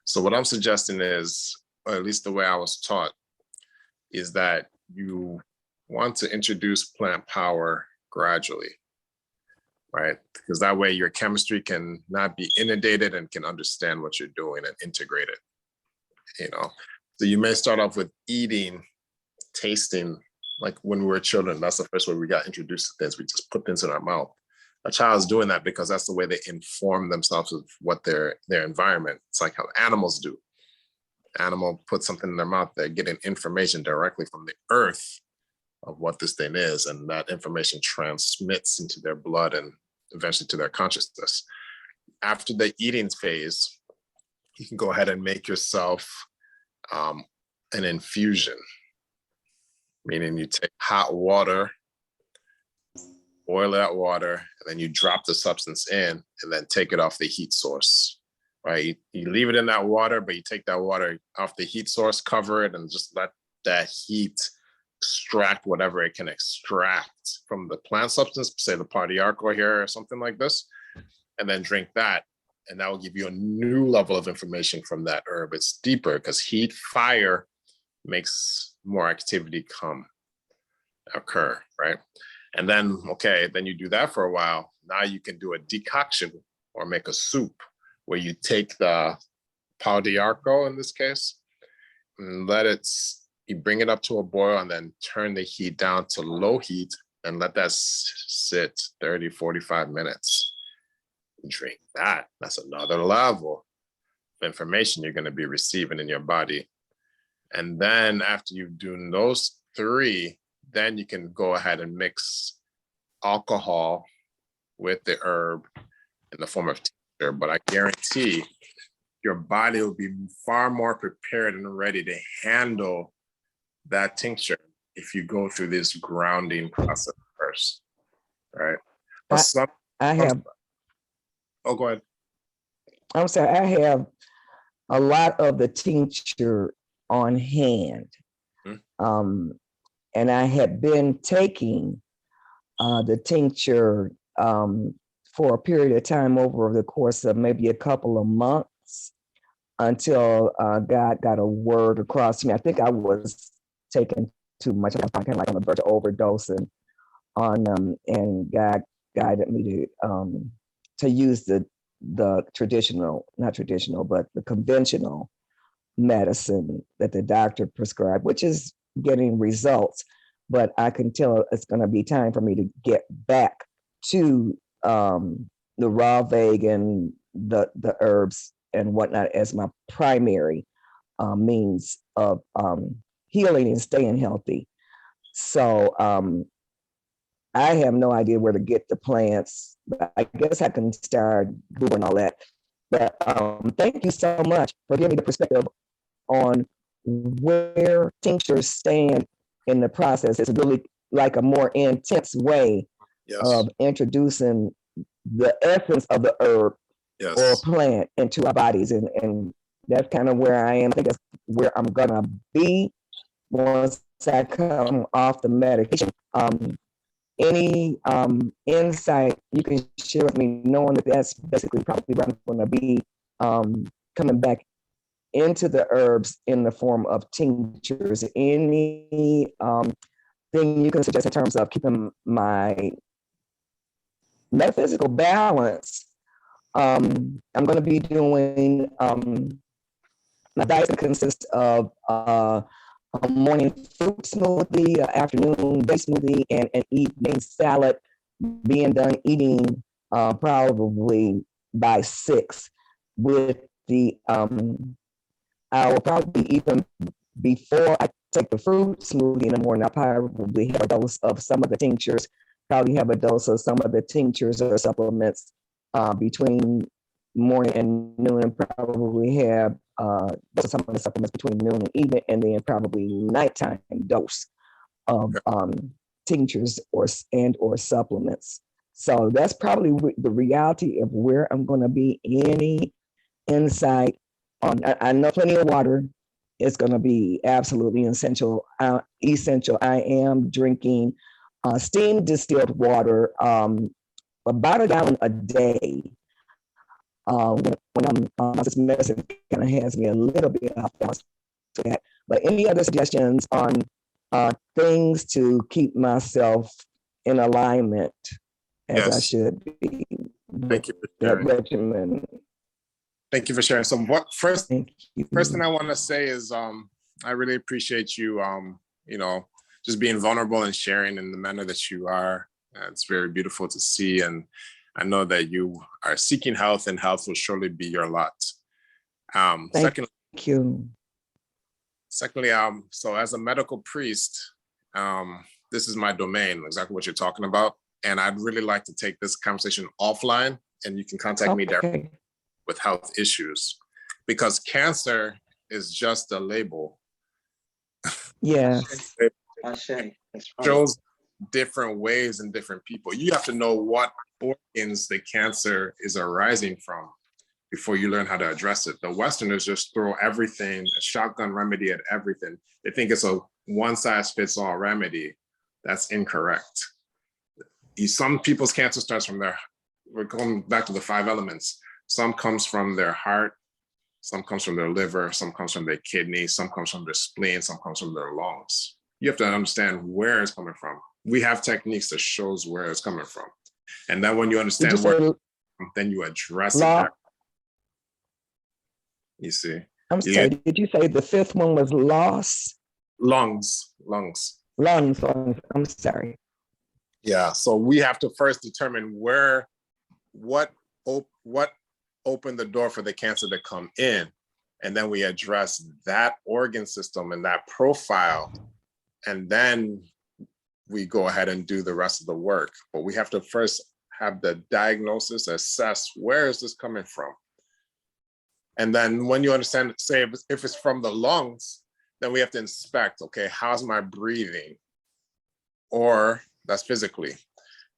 So what I'm suggesting is, or at least the way I was taught, is that you want to introduce plant power gradually, right? Because that way your chemistry can not be inundated and can understand what you're doing and integrate it, So you may start off with eating, tasting, like when we were children, that's the first way we got introduced to things. We just put things in our mouth. A child is doing that because that's the way they inform themselves of what their environment. It's like how animals do. Animal puts something in their mouth, they're getting information directly from the earth of what this thing is, and that information transmits into their blood and eventually to their consciousness. After the eating phase, you can go ahead and make yourself an infusion, meaning you take hot water, boil that water, and then you drop the substance in and then take it off the heat source, right? You leave it in that water, but you take that water off the heat source, cover it, and just let that heat extract whatever it can extract from the plant substance, say the Pau Diarco here or something like this, and then drink that. And that will give you a new level of information from that herb. It's deeper because heat, fire makes more activity occur, right? And then, then you do that for a while. Now you can do a decoction or make a soup where you take the Pau Diarco in this case, and you bring it up to a boil and then turn the heat down to low heat and let that sit 30, 45 minutes. drink that. That's another level of information you're going to be receiving in your body. And then after you've done those 3, then you can go ahead and mix alcohol with the herb in the form of tincture. But I guarantee your body will be far more prepared and ready to handle that tincture if you go through this grounding process first, right? But I have. Oh, go ahead. I'm sorry. I have a lot of the tincture on hand, and I had been taking the tincture for a period of time over the course of maybe a couple of months until God got a word across to me. I think I was taking too much. I was kind of like on the verge of overdosing on and God guided me to use the traditional, not traditional, but the conventional medicine that the doctor prescribed, which is getting results. But I can tell it's going to be time for me to get back to the raw vegan, the herbs and whatnot as my primary means of healing and staying healthy. So I have no idea where to get the plants, but I guess I can start doing all that. But thank you so much for giving me the perspective on where tinctures stand in the process. It's really like a more intense way of introducing the essence of the herb or plant into our bodies. And that's kind of where I am. I think that's where I'm gonna be once I come off the medication. Any insight you can share with me, knowing that that's basically probably where I'm gonna be coming back into the herbs in the form of tinctures. Any thing you can suggest in terms of keeping my metaphysical balance? I'm going to be doing my diet consists of a morning fruit smoothie, afternoon base smoothie, and an evening salad. Being done eating probably by 6 with the I will probably eat them before I take the fruit smoothie in the morning. I'll probably have a dose of some of the tinctures, probably have a dose of some of the tinctures or supplements between morning and noon, and probably have some of the supplements between noon and evening, and then probably nighttime dose of tinctures or supplements. So that's probably the reality of where I'm going to be. Any insight on? I know plenty of water is going to be absolutely essential. Essential. I am drinking steam distilled water, about a gallon a day. When I'm this medicine kind of has me a little bit off balance to that. But any other suggestions on things to keep myself in alignment as I should be? Thank you for sharing. Regimen. Thank you for sharing. So first thing I want to say is I really appreciate you, just being vulnerable and sharing in the manner that you are. It's very beautiful to see. And I know that you are seeking health, and health will surely be your lot. Thank you. Secondly, so as a medical priest, this is my domain, exactly what you're talking about. And I'd really like to take this conversation offline, and you can contact me directly with health issues, because cancer is just a label. Yes. It shows different ways in different people. You have to know what organs the cancer is arising from before you learn how to address it. The Westerners just throw everything, a shotgun remedy at everything. They think it's a one-size-fits-all remedy. That's incorrect. Some people's cancer starts from we're going back to the 5 elements. Some comes from their heart, some comes from their liver, some comes from their kidney, some comes from their spleen, some comes from their lungs. You have to understand where it's coming from. We have techniques that shows where it's coming from. And then when you understand where, then you address it. You see. I'm sorry, did you say the 5th one was loss? Lungs. I'm sorry. Yeah, so we have to first determine what what opened the door for the cancer to come in, and then we address that organ system and that profile, and then we go ahead and do the rest of the work. But we have to first have the diagnosis, assess where is this coming from. And then when you understand, say if it's from the lungs, then we have to inspect, okay, how's my breathing? Or that's physically,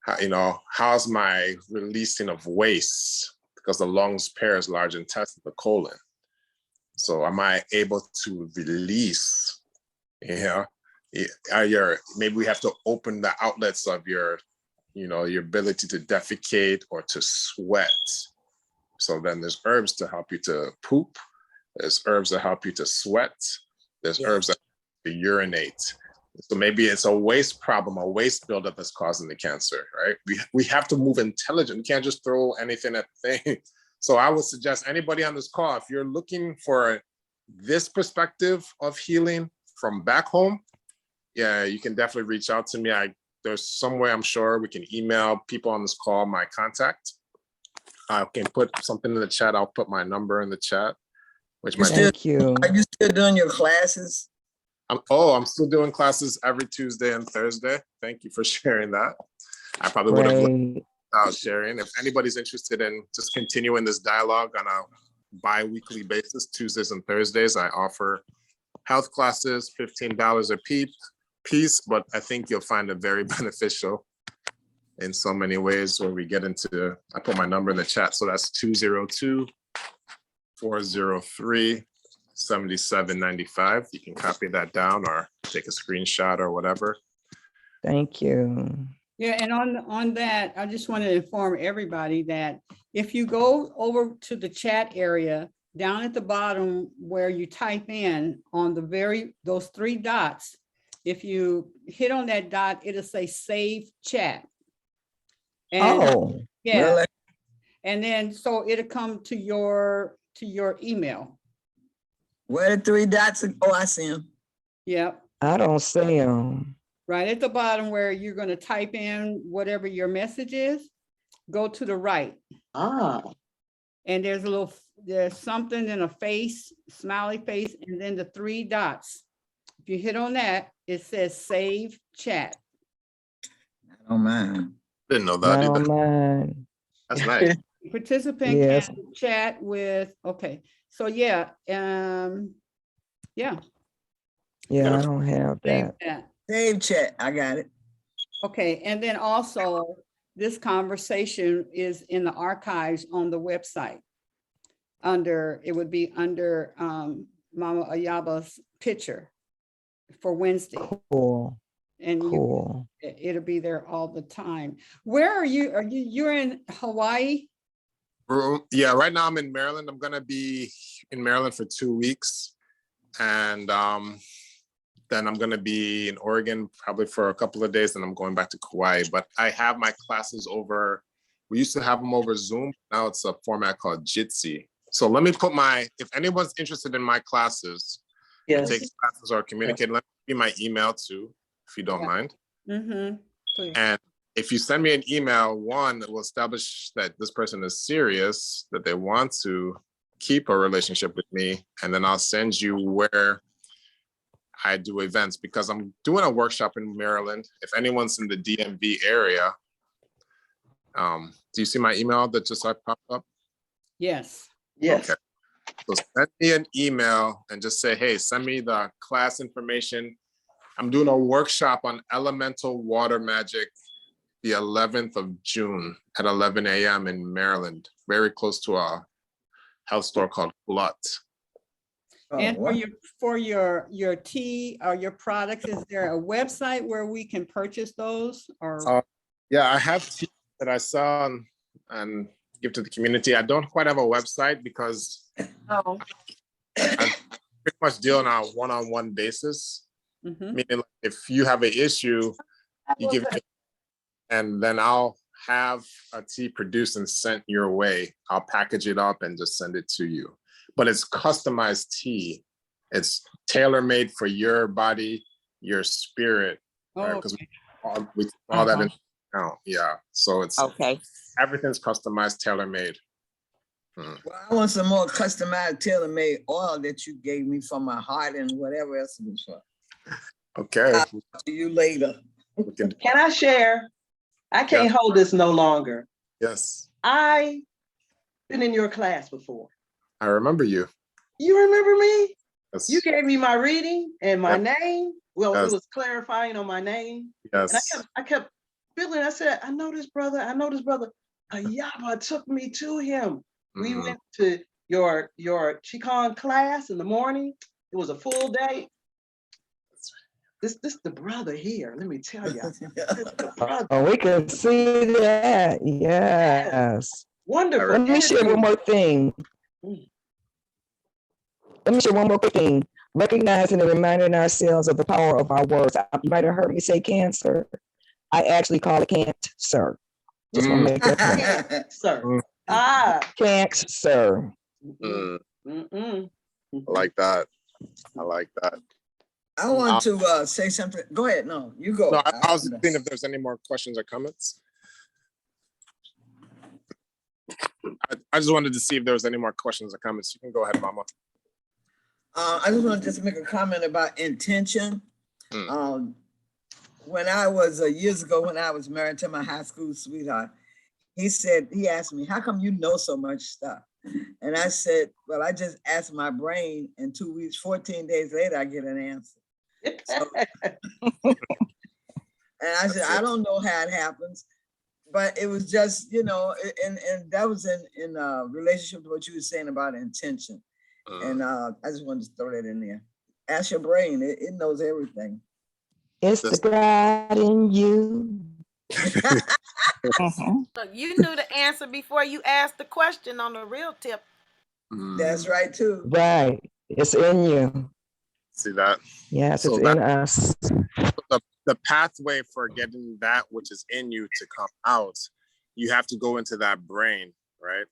how's my releasing of waste? Because the lungs pairs large intestine, the colon. So am I able to release, maybe we have to open the outlets of your ability to defecate or to sweat. So then there's herbs to help you to poop. There's herbs that help you to sweat. There's herbs that help you to urinate. So maybe it's a waste problem, a waste buildup that's causing the cancer, right? We have to move intelligent. We can't just throw anything at the thing. So I would suggest anybody on this call, if you're looking for this perspective of healing from back home, yeah, you can definitely reach out to me. There's some way I'm sure we can email people on this call my contact. I can put something in the chat. I'll put my number in the chat. Thank you. Are you still doing your classes? I'm still doing classes every Tuesday and Thursday. Thank you for sharing that. I probably would have loved without sharing. If anybody's interested in just continuing this dialogue on a bi-weekly basis, Tuesdays and Thursdays, I offer health classes, $15 a piece, but I think you'll find it very beneficial in so many ways when we get into, I put my number in the chat. So that's 202-403-7795. You can copy that down or take a screenshot or whatever. Thank you. Yeah, and on that, I just want to inform everybody that if you go over to the chat area, down at the bottom where you type in on those three dots, if you hit on that dot, it'll say save chat. And yeah, really? And then so it'll come to your email. Where the three dots? Oh, I see them. Yep. I don't see them. Right at the bottom where you're going to type in whatever your message is, go to the right. And there's something in a face, smiley face, and then the three dots. If you hit on that, it says save chat. I don't mind. Didn't know that either. Mind. That's nice. Participant can chat with, okay. So yeah, yeah. Yeah, I don't have that. Save chat, I got it. Okay, and then also this conversation is in the archives on the website. It would be under Mama Ayaba's picture for Wednesday. Cool. And cool. It'll be there all the time. Where are you? You're in Hawaii? Yeah, right now I'm in Maryland. I'm gonna be in Maryland for 2 weeks. And then I'm going to be in Oregon probably for a couple of days, and I'm going back to Kauai. But I have my classes we used to have them over Zoom. Now it's a format called Jitsi. So let me put if anyone's interested in my classes, take classes or communicate, let me give my email too, if you don't mind. Mm-hmm. Please. And if you send me an email, one, it will establish that this person is serious, that they want to keep a relationship with me. And then I'll send you where I do events, because I'm doing a workshop in Maryland. If anyone's in the DMV area, do you see my email that just popped up? Yes. Yes. Okay. So send me an email and just say, hey, send me the class information. I'm doing a workshop on elemental water magic the 11th of June at 11 a.m. in Maryland, very close to a health store called Glut. And for your tea or your products, is there a website where we can purchase those? Or yeah, I have tea that I sell and give to the community. I don't quite have a website because I pretty much deal on a one-on-one basis. Mm-hmm. Meaning, like, if you have an issue, you give it, and then I'll have a tea produced and sent your way. I'll package it up and just send it to you. But it's customized tea. It's tailor-made for your body, your spirit. Because we all that in Oh, yeah. So it's Okay. everything's customized, tailor-made. Well, I want some more customized tailor-made oil that you gave me for my heart and whatever else it was for. Okay. I'll talk to you later. Can I share? I can't hold this no longer. Yes. I been in your class before. I remember you. You remember me? Yes. You gave me my reading and my Yep. name. Well, Yes. it was clarifying on my name. Yes. And I kept feeling, I said, I know this brother. Ayaba took me to him. We went to your Qigong class in the morning. It was a full day. This the brother here. Let me tell you. Oh, we can see that. Yes. Wonderful. Let me share one more thing. Let me share one more quick thing. Recognizing and reminding ourselves of the power of our words. You might have heard me say cancer. I actually call it cancer. Just want to make that point. Sir. Cancer. I like that. I like that. I want to say something. Go ahead. No, you go. No, I was thinking if there's any more questions or comments. I just wanted to see if there was any more questions or comments. You can go ahead, Mama. I just want to just make a comment about intention. When I was years ago, when I was married to my high school sweetheart, he asked me, how come you know so much stuff? And I said, well, I just asked my brain, and 2 weeks, 14 days later, I get an answer. So, and I said, I don't know how it happens, but it was just, and that was in relationship to what you were saying about intention. And I just wanted to throw that in there. Ask your brain, it knows everything. It's the God in you. Look, you knew the answer before you asked the question on the real tip. That's right too. Right. It's in you. See that? Yes, So it's in us. The pathway for getting that which is in you to come out, you have to go into that brain, right?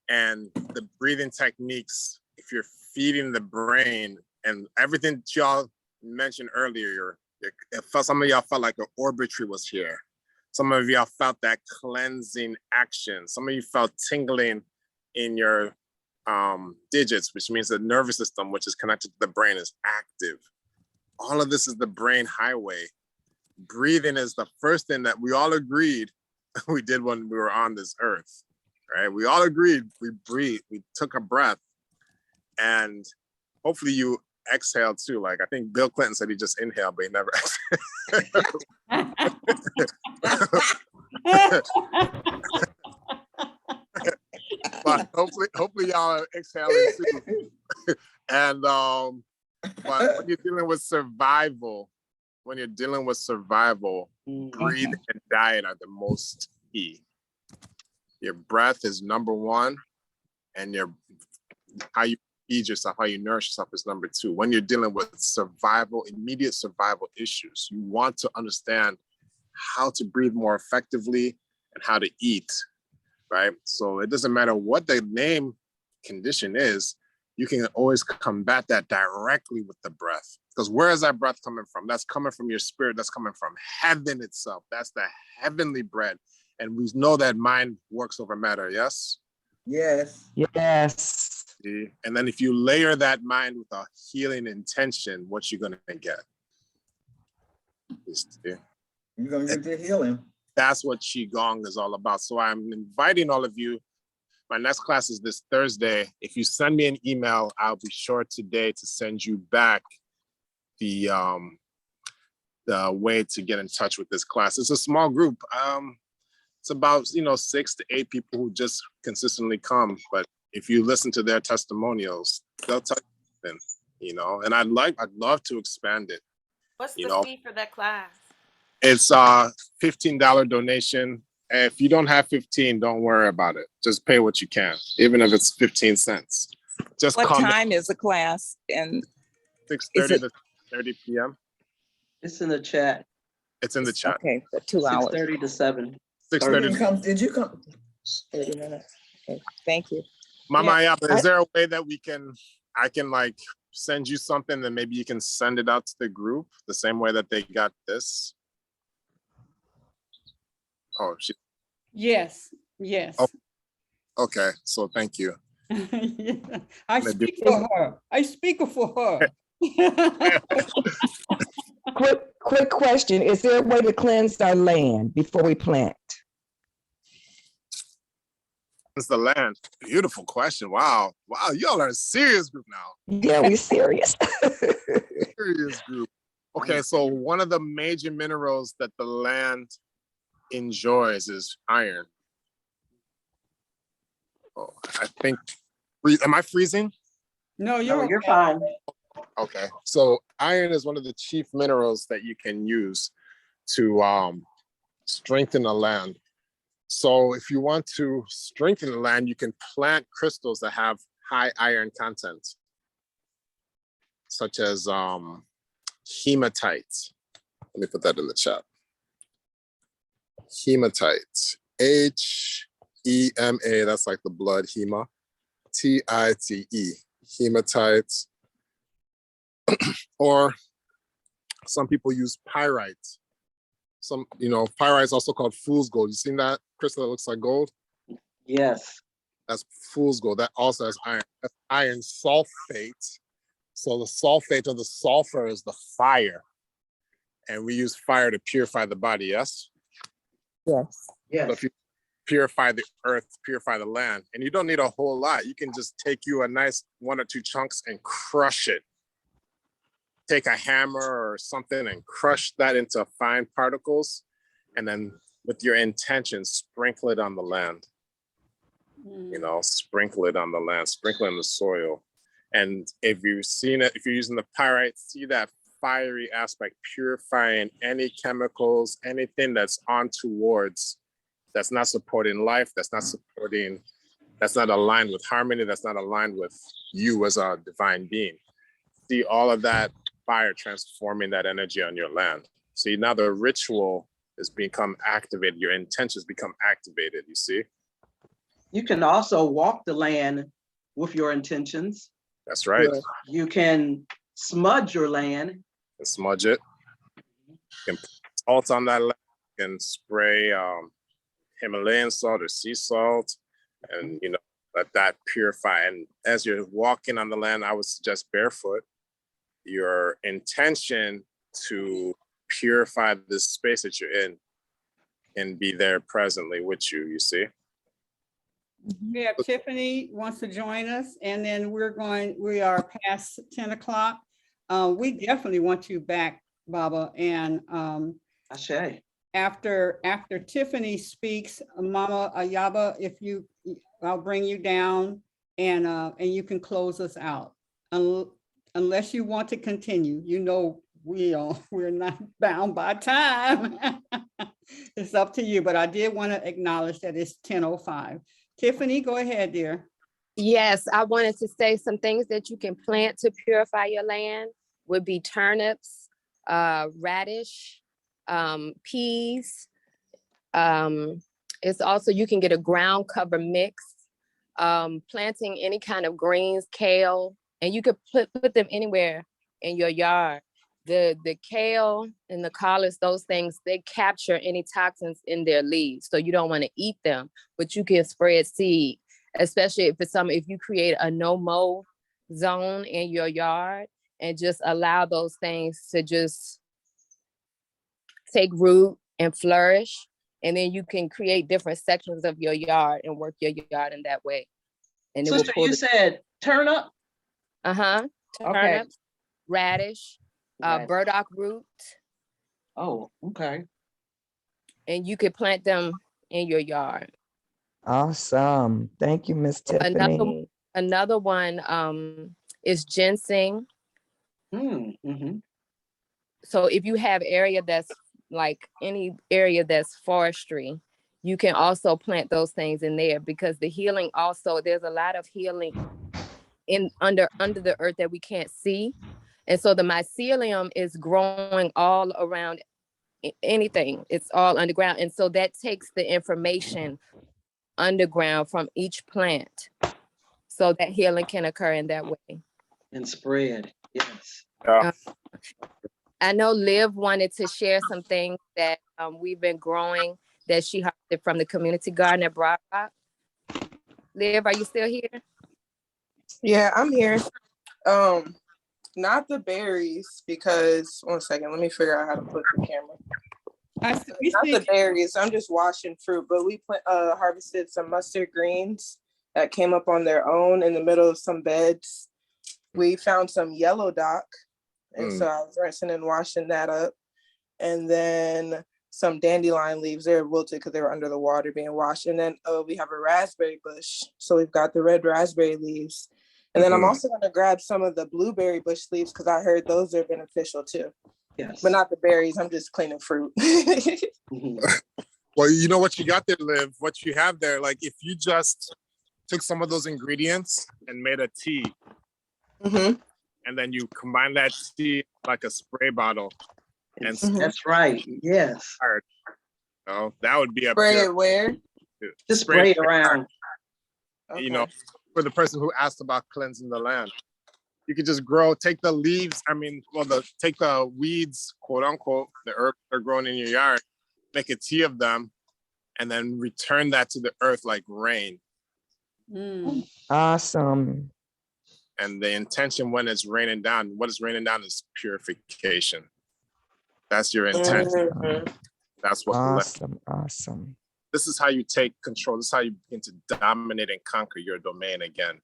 And the breathing techniques, if you're feeding the brain and everything y'all mentioned earlier, some of y'all felt like an orbitry was here. Some of y'all felt that cleansing action. Some of you felt tingling in your digits, which means the nervous system, which is connected to the brain, is active. All of this is the brain highway. Breathing is the first thing that we all agreed we did when we were on this earth, right? We all agreed we breathed, we took a breath, and hopefully you exhale too. Like I think Bill Clinton said he just inhaled, but he never but hopefully y'all are exhaling too. And but when you're dealing with survival, breathing and diet are the most key. Your breath is number one, and how you feed yourself, how you nourish yourself is number two. When you're dealing with immediate survival issues, you want to understand how to breathe more effectively and how to eat, right? So it doesn't matter what the name condition is, you can always combat that directly with the breath. Because where is that breath coming from? That's coming from your spirit. That's coming from heaven itself. That's the heavenly bread. And we know that mind works over matter, yes? Yes. Yes. See? And then if you layer that mind with a healing intention, what you're gonna get? You're gonna get the healing. That's what Qigong is all about. So I'm inviting all of you. My next class is this Thursday. If you send me an email, I'll be sure today to send you back the way to get in touch with this class. It's a small group. It's about 6 to 8 people who just consistently come. But if you listen to their testimonials, they'll tell you something, and I'd love to expand it. What's the fee for that class? It's a $15 donation. If you don't have 15, don't worry about it. Just pay what you can, even if it's 15 cents. Just what time is the class? And 6:30 to 30 p.m. It's in the chat. It's in the chat. Okay, for 2 hours. 6:30 to 7. 6:30. Did you come? 30 minutes. Okay, thank you. Mama Ayaba, is there a way that I can like send you something and maybe you can send it out to the group the same way that they got this? Oh, she. Yes, yes. Oh, okay. So thank you. Yeah, I speak for her. I speak for her. Quick question. Is there a way to cleanse our land before we plant? It's the land. Beautiful question. Wow. Wow. Y'all are a serious group now. Yeah, we serious. Serious group. Okay. So one of the major minerals that the land enjoys is iron. Oh, I think, am I freezing? No, No, you're you're fine. Okay. So iron is one of the chief minerals that you can use to strengthen the land. So if you want to strengthen the land, you can plant crystals that have high iron content, such as hematite. Let me put that in the chat. Hematite, H-E-M-A, that's like the blood, hema, T-I-T-E, hematite. Or some people use pyrite. Pyrite is also called fool's gold. You seen that crystal that looks like gold? Yes. That's fool's gold. That also has iron. That's iron sulfate. So the sulfate of the sulfur is the fire. And we use fire to purify the body, yes? Yes. Yes. So if you purify the earth, purify the land, and you don't need a whole lot. You can just take you a nice 1 or 2 chunks and crush it. Take a hammer or something and crush that into fine particles. And then with your intention, sprinkle it on the land. Sprinkle it on the land, sprinkle it in the soil. And if you've seen it, if you're using the pyrite, see that fiery aspect, purifying any chemicals, anything that's on towards, that's not supporting life, that's not aligned with harmony, that's not aligned with you as a divine being. See all of that fire transforming that energy on your land. See, now the ritual is become activated. Your intentions become activated, you see? You can also walk the land with your intentions. That's right. You can smudge your land. And smudge it. You can put salt on that land. You can spray Himalayan salt or sea salt and, let that purify. And as you're walking on the land, I would suggest barefoot. Your intention to purify this space that you're in and be there presently with you, you see? We have Tiffany wants to join us, and then we are past 10 o'clock. We definitely want you back, Baba. And Ashe. after Tiffany speaks, Mama Ayaba, I'll bring you down and you can close us out. Unless you want to continue, we're not bound by time. It's up to you, but I did want to acknowledge that it's 10:05. Tiffany, go ahead, dear. Yes, I wanted to say some things that you can plant to purify your land would be turnips, radish, peas. It's also, you can get a ground cover mix, planting any kind of greens, kale, and you could put them anywhere in your yard. The kale and the collards, those things, they capture any toxins in their leaves. So you don't want to eat them, but you can spread seed, especially if you create a no-mow zone in your yard and just allow those things to just take root and flourish. And then you can create different sections of your yard and work your yard in that way. And Sister, you said turnip? Turnips, Okay. radish, burdock root. Oh, okay. And you could plant them in your yard. Awesome. Thank you, Miss Tiffany. Another one is ginseng. Mm-hmm. So if you have area that's like any area that's forestry, you can also plant those things in there, because the healing also, there's a lot of healing under the earth that we can't see. And so the mycelium is growing all around anything. It's all underground. And so that takes the information underground from each plant. So that healing can occur in that way. And spread, yes. I know Liv wanted to share some things that we've been growing that she harvested from the community garden at Broad Rock. Liv, are you still here? Yeah, I'm here. Not the berries, because one second, let me figure out how to put the camera. Not the berries. I'm just washing fruit, but we harvested some mustard greens that came up on their own in the middle of some beds. We found some yellow dock, and so I was rinsing and washing that up. And then some dandelion leaves. They're wilted because they were under the water being washed. And then we have a raspberry bush, so we've got the red raspberry leaves. And then I'm also going to grab some of the blueberry bush leaves because I heard those are beneficial too. Yes. But not the berries. I'm just cleaning fruit. Well, you know what you got there, Liv, what you have there, like if you just took some of those ingredients and made a tea, and then you combine that tea like a spray bottle. And that's right. Yes. Oh, that would be a spray it where? Just spray it around. You know, for the person who asked about cleansing the land. You could just take the leaves, take the weeds, quote unquote, the herbs that are growing in your yard, make a tea of them, and then return that to the earth like rain. Awesome. And the intention when it's raining down, what is raining down is purification. That's your intention. That's what. Awesome. This is how you take control. This is how you begin to dominate and conquer your domain again.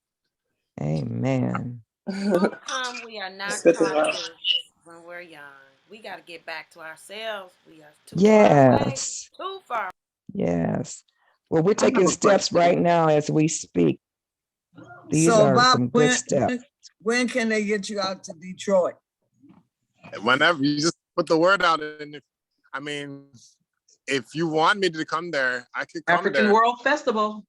Amen. We are not taught this when we're young. We got to get back to ourselves. We are too far away. Too far. Yes. Well, we're taking steps right now as we speak. These are Bob, some good steps. When can they get you out to Detroit? Whenever you just put the word out, and if you want me to come there, I could come African there. World Festival.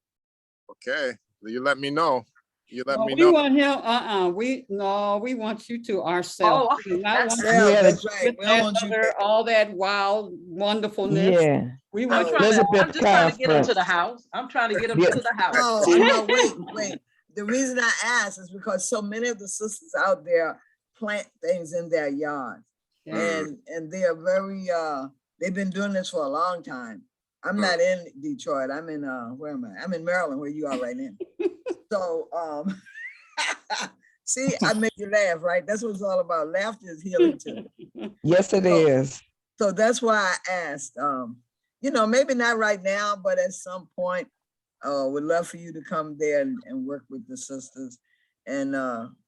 Okay, you let me know. We want him. We want you to ourselves. Oh, that's right. We don't want you to all that wild wonderfulness. Yeah. We want I'm just trying to get him to the house. I'm trying to get him to the house. No, wait. The reason I ask is because so many of the sisters out there plant things in their yards. And they are very they've been doing this for a long time. I'm not in Detroit. I'm in where am I? I'm in Maryland, where you are right now. So see, I make you laugh, right? That's what it's all about. Laughter is healing too. Yes, it is. So that's why I asked. Maybe not right now, but at some point, would love for you to come there and work with the sisters. And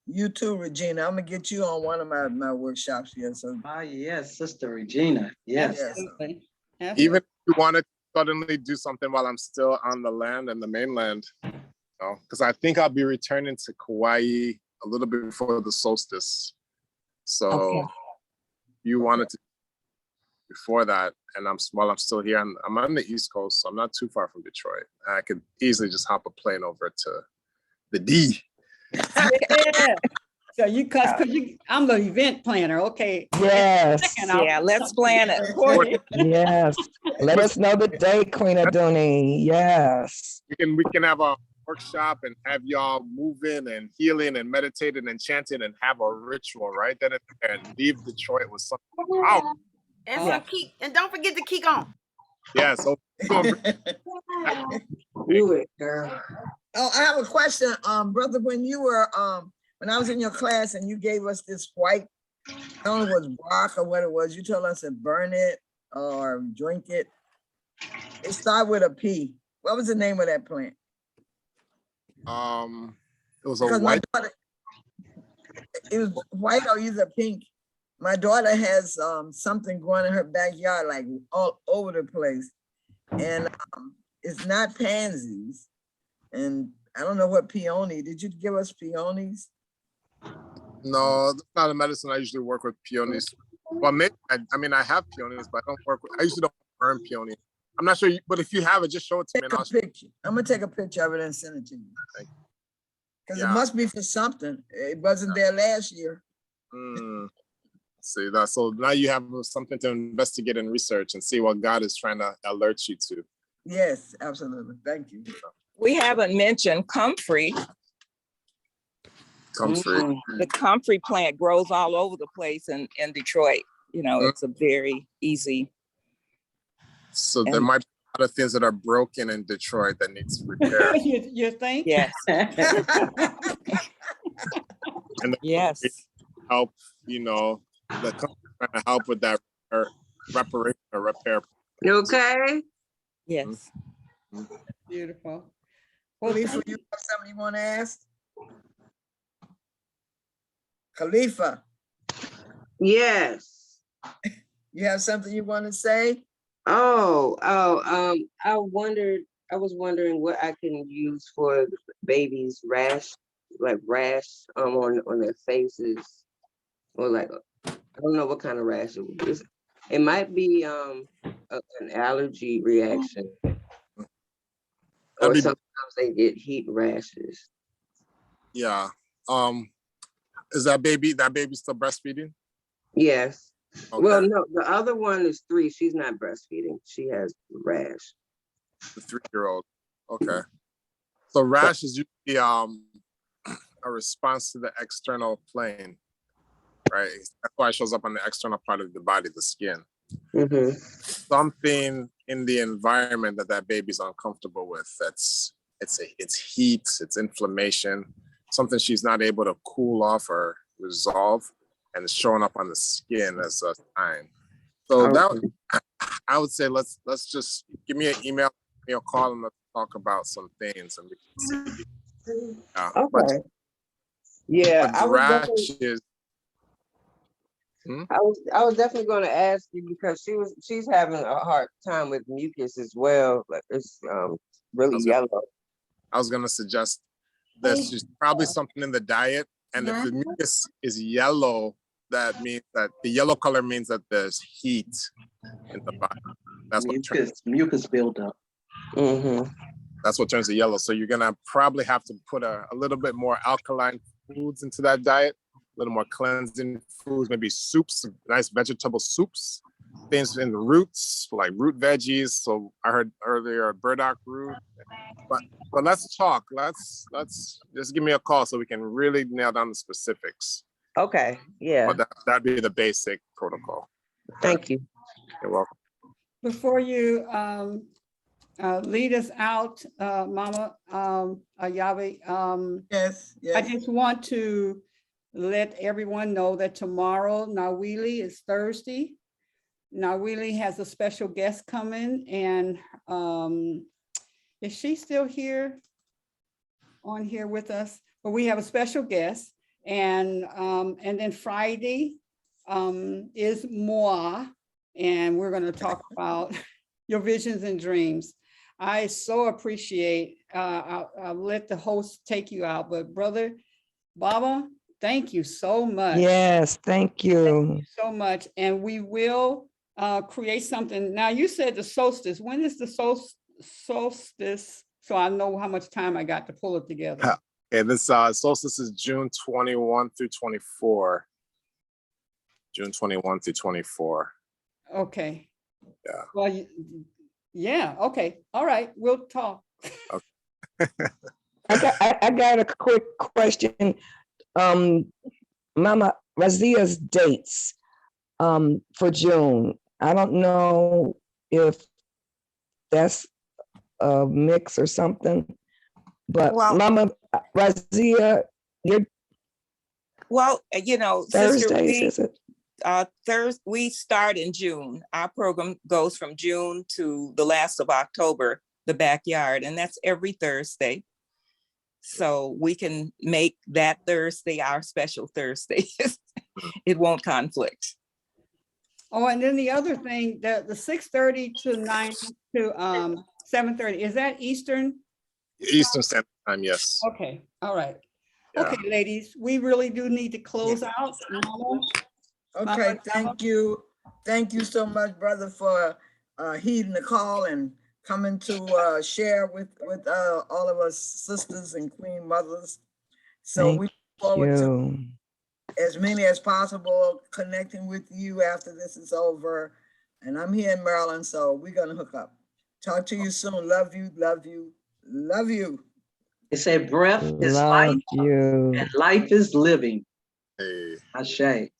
you too, Regina. I'm gonna get you on one of my workshops here. So yes, Sister Regina. Yes. Absolutely. Even if you want to suddenly do something while I'm still on the land and the mainland, because I think I'll be returning to Kauai a little bit before the solstice. So you wanted to before that, and while I'm still here, I'm on the East Coast, so I'm not too far from Detroit. I could easily just hop a plane over to the D. Yeah. So I'm the event planner. Okay. Yes. Yeah, let's plan it. Yes. Let us know the day, Queen Adoni. Yes. We can have a workshop and have y'all moving and healing and meditating and chanting and have a ritual right then and leave Detroit with something powerful. And don't forget to keep on. Yeah, so do it, girl. Oh, I have a question, brother. When you were when I was in your class and you gave us this white, I don't know if it was bark or what it was, you told us to burn it or drink it. It started with a P. What was the name of that plant? It was a white. It was white or either pink. My daughter has something growing in her backyard, like all over the place. And it's not pansies. And I don't know what peony. Did you give us peonies? No, that's not a medicine I usually work with peonies. Well, maybe, I have peonies, but I usually don't burn peonies. I'm not sure, but if you have it, just show it to me. I'm gonna take a picture of it and send it to you. Because it must be for something. It wasn't there last year. See that. So now you have something to investigate and research and see what God is trying to alert you to. Yes, absolutely. Thank you. We haven't mentioned comfrey. Comfrey. The comfrey plant grows all over the place in Detroit. It's a very easy. So there might be lot of things that are broken in Detroit that needs repair. You think? Yes, And the yes. help, you know, the company trying to help with that reparation or repair. You okay? Yes. Beautiful. Well, Khalifa, you have something you want to ask? Khalifa, Yes. you have something you want to say? I was wondering what I can use for the baby's rash, like rash on their faces, or like I don't know what kind of rash it is. It might be an allergy reaction, or That'd be- sometimes they get heat rashes. Yeah. Is that baby still breastfeeding? Yes. Okay. Well, no, the other one is 3. She's not breastfeeding. She has rash. The 3-year-old. Okay. So rash is usually a response to the external plane, right? That's why it shows up on the external part of the body, the skin. Mm-hmm. Something in the environment that baby's uncomfortable with. It's heat, it's inflammation, something she's not able to cool off or resolve, and it's showing up on the skin as a sign. So that I would say let's just give me an email, give me a call, and let's talk about some things, and we can see. Okay. Yeah, But the rash is. I was definitely going to ask you because she's having a hard time with mucus as well. Like it's really yellow. I was gonna suggest there's just probably something in the diet, and if the mucus is yellow, that means that the yellow color means that there's heat in the body. That's what mucus buildup. Mm-hmm. That's what turns it yellow. So you're gonna probably have to put a little bit more alkaline foods into that diet, a little more cleansing foods, maybe soups, nice vegetable soups, things in the roots, like root veggies. So I heard earlier burdock root. But let's talk. Let's just give me a call so we can really nail down the specifics. Okay. Yeah. But that'd be the basic protocol. Thank you. You're welcome. before you lead us out, Mama Ayaba, Yes, I yes. just want to let everyone know that tomorrow, Nawili, is Thursday. Nawili has a special guest coming, and is she still here on here with us? But we have a special guest, and then Friday is Moa, and we're going to talk about your visions and dreams. I so appreciate, I'll let the host take you out, but Brother Baba, thank you so much. Yes, thank you. Thank you so much. And we will create something. Now, you said the solstice. When is the solstice? So I know how much time I got to pull it together. Okay, this solstice is June 21 through 24. June 21 through 24. Okay. Yeah. Well, yeah, okay. All right, we'll talk. Okay. I got a quick question. Mama Razia's dates for June. I don't know if that's a mix or something, but Well, Mama Razia, your Sister, Thursdays, is it? we start in June. Our program goes from June to the last of October, the backyard, and that's every Thursday. So we can make that Thursday our special Thursday. It won't conflict. Oh, and then the other thing, the 6:30 to 9 to 7:30, is that Eastern? Eastern Standard Time, yes. Okay, all right. Yeah. Okay, ladies, we really do need to close out. Mama? Okay, thank you. Thank you so much, brother, for heeding the call and coming to share with all of us sisters and queen mothers. So we look forward to as many as possible connecting with you after this is over. And I'm here in Maryland, so we're gonna hook up. Talk to you soon. Love you, love you, love you. They say breath is Love life you. and life is living. Hey. Ashe.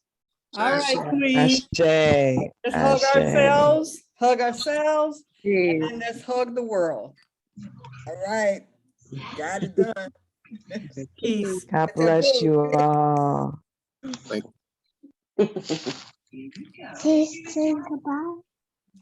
All right, queen. Ashe. Let's hug Ashe. ourselves. hug ourselves, and Cheers. then let's hug the world. All right. Got it done. Peace. God bless you all. Thank Say goodbye.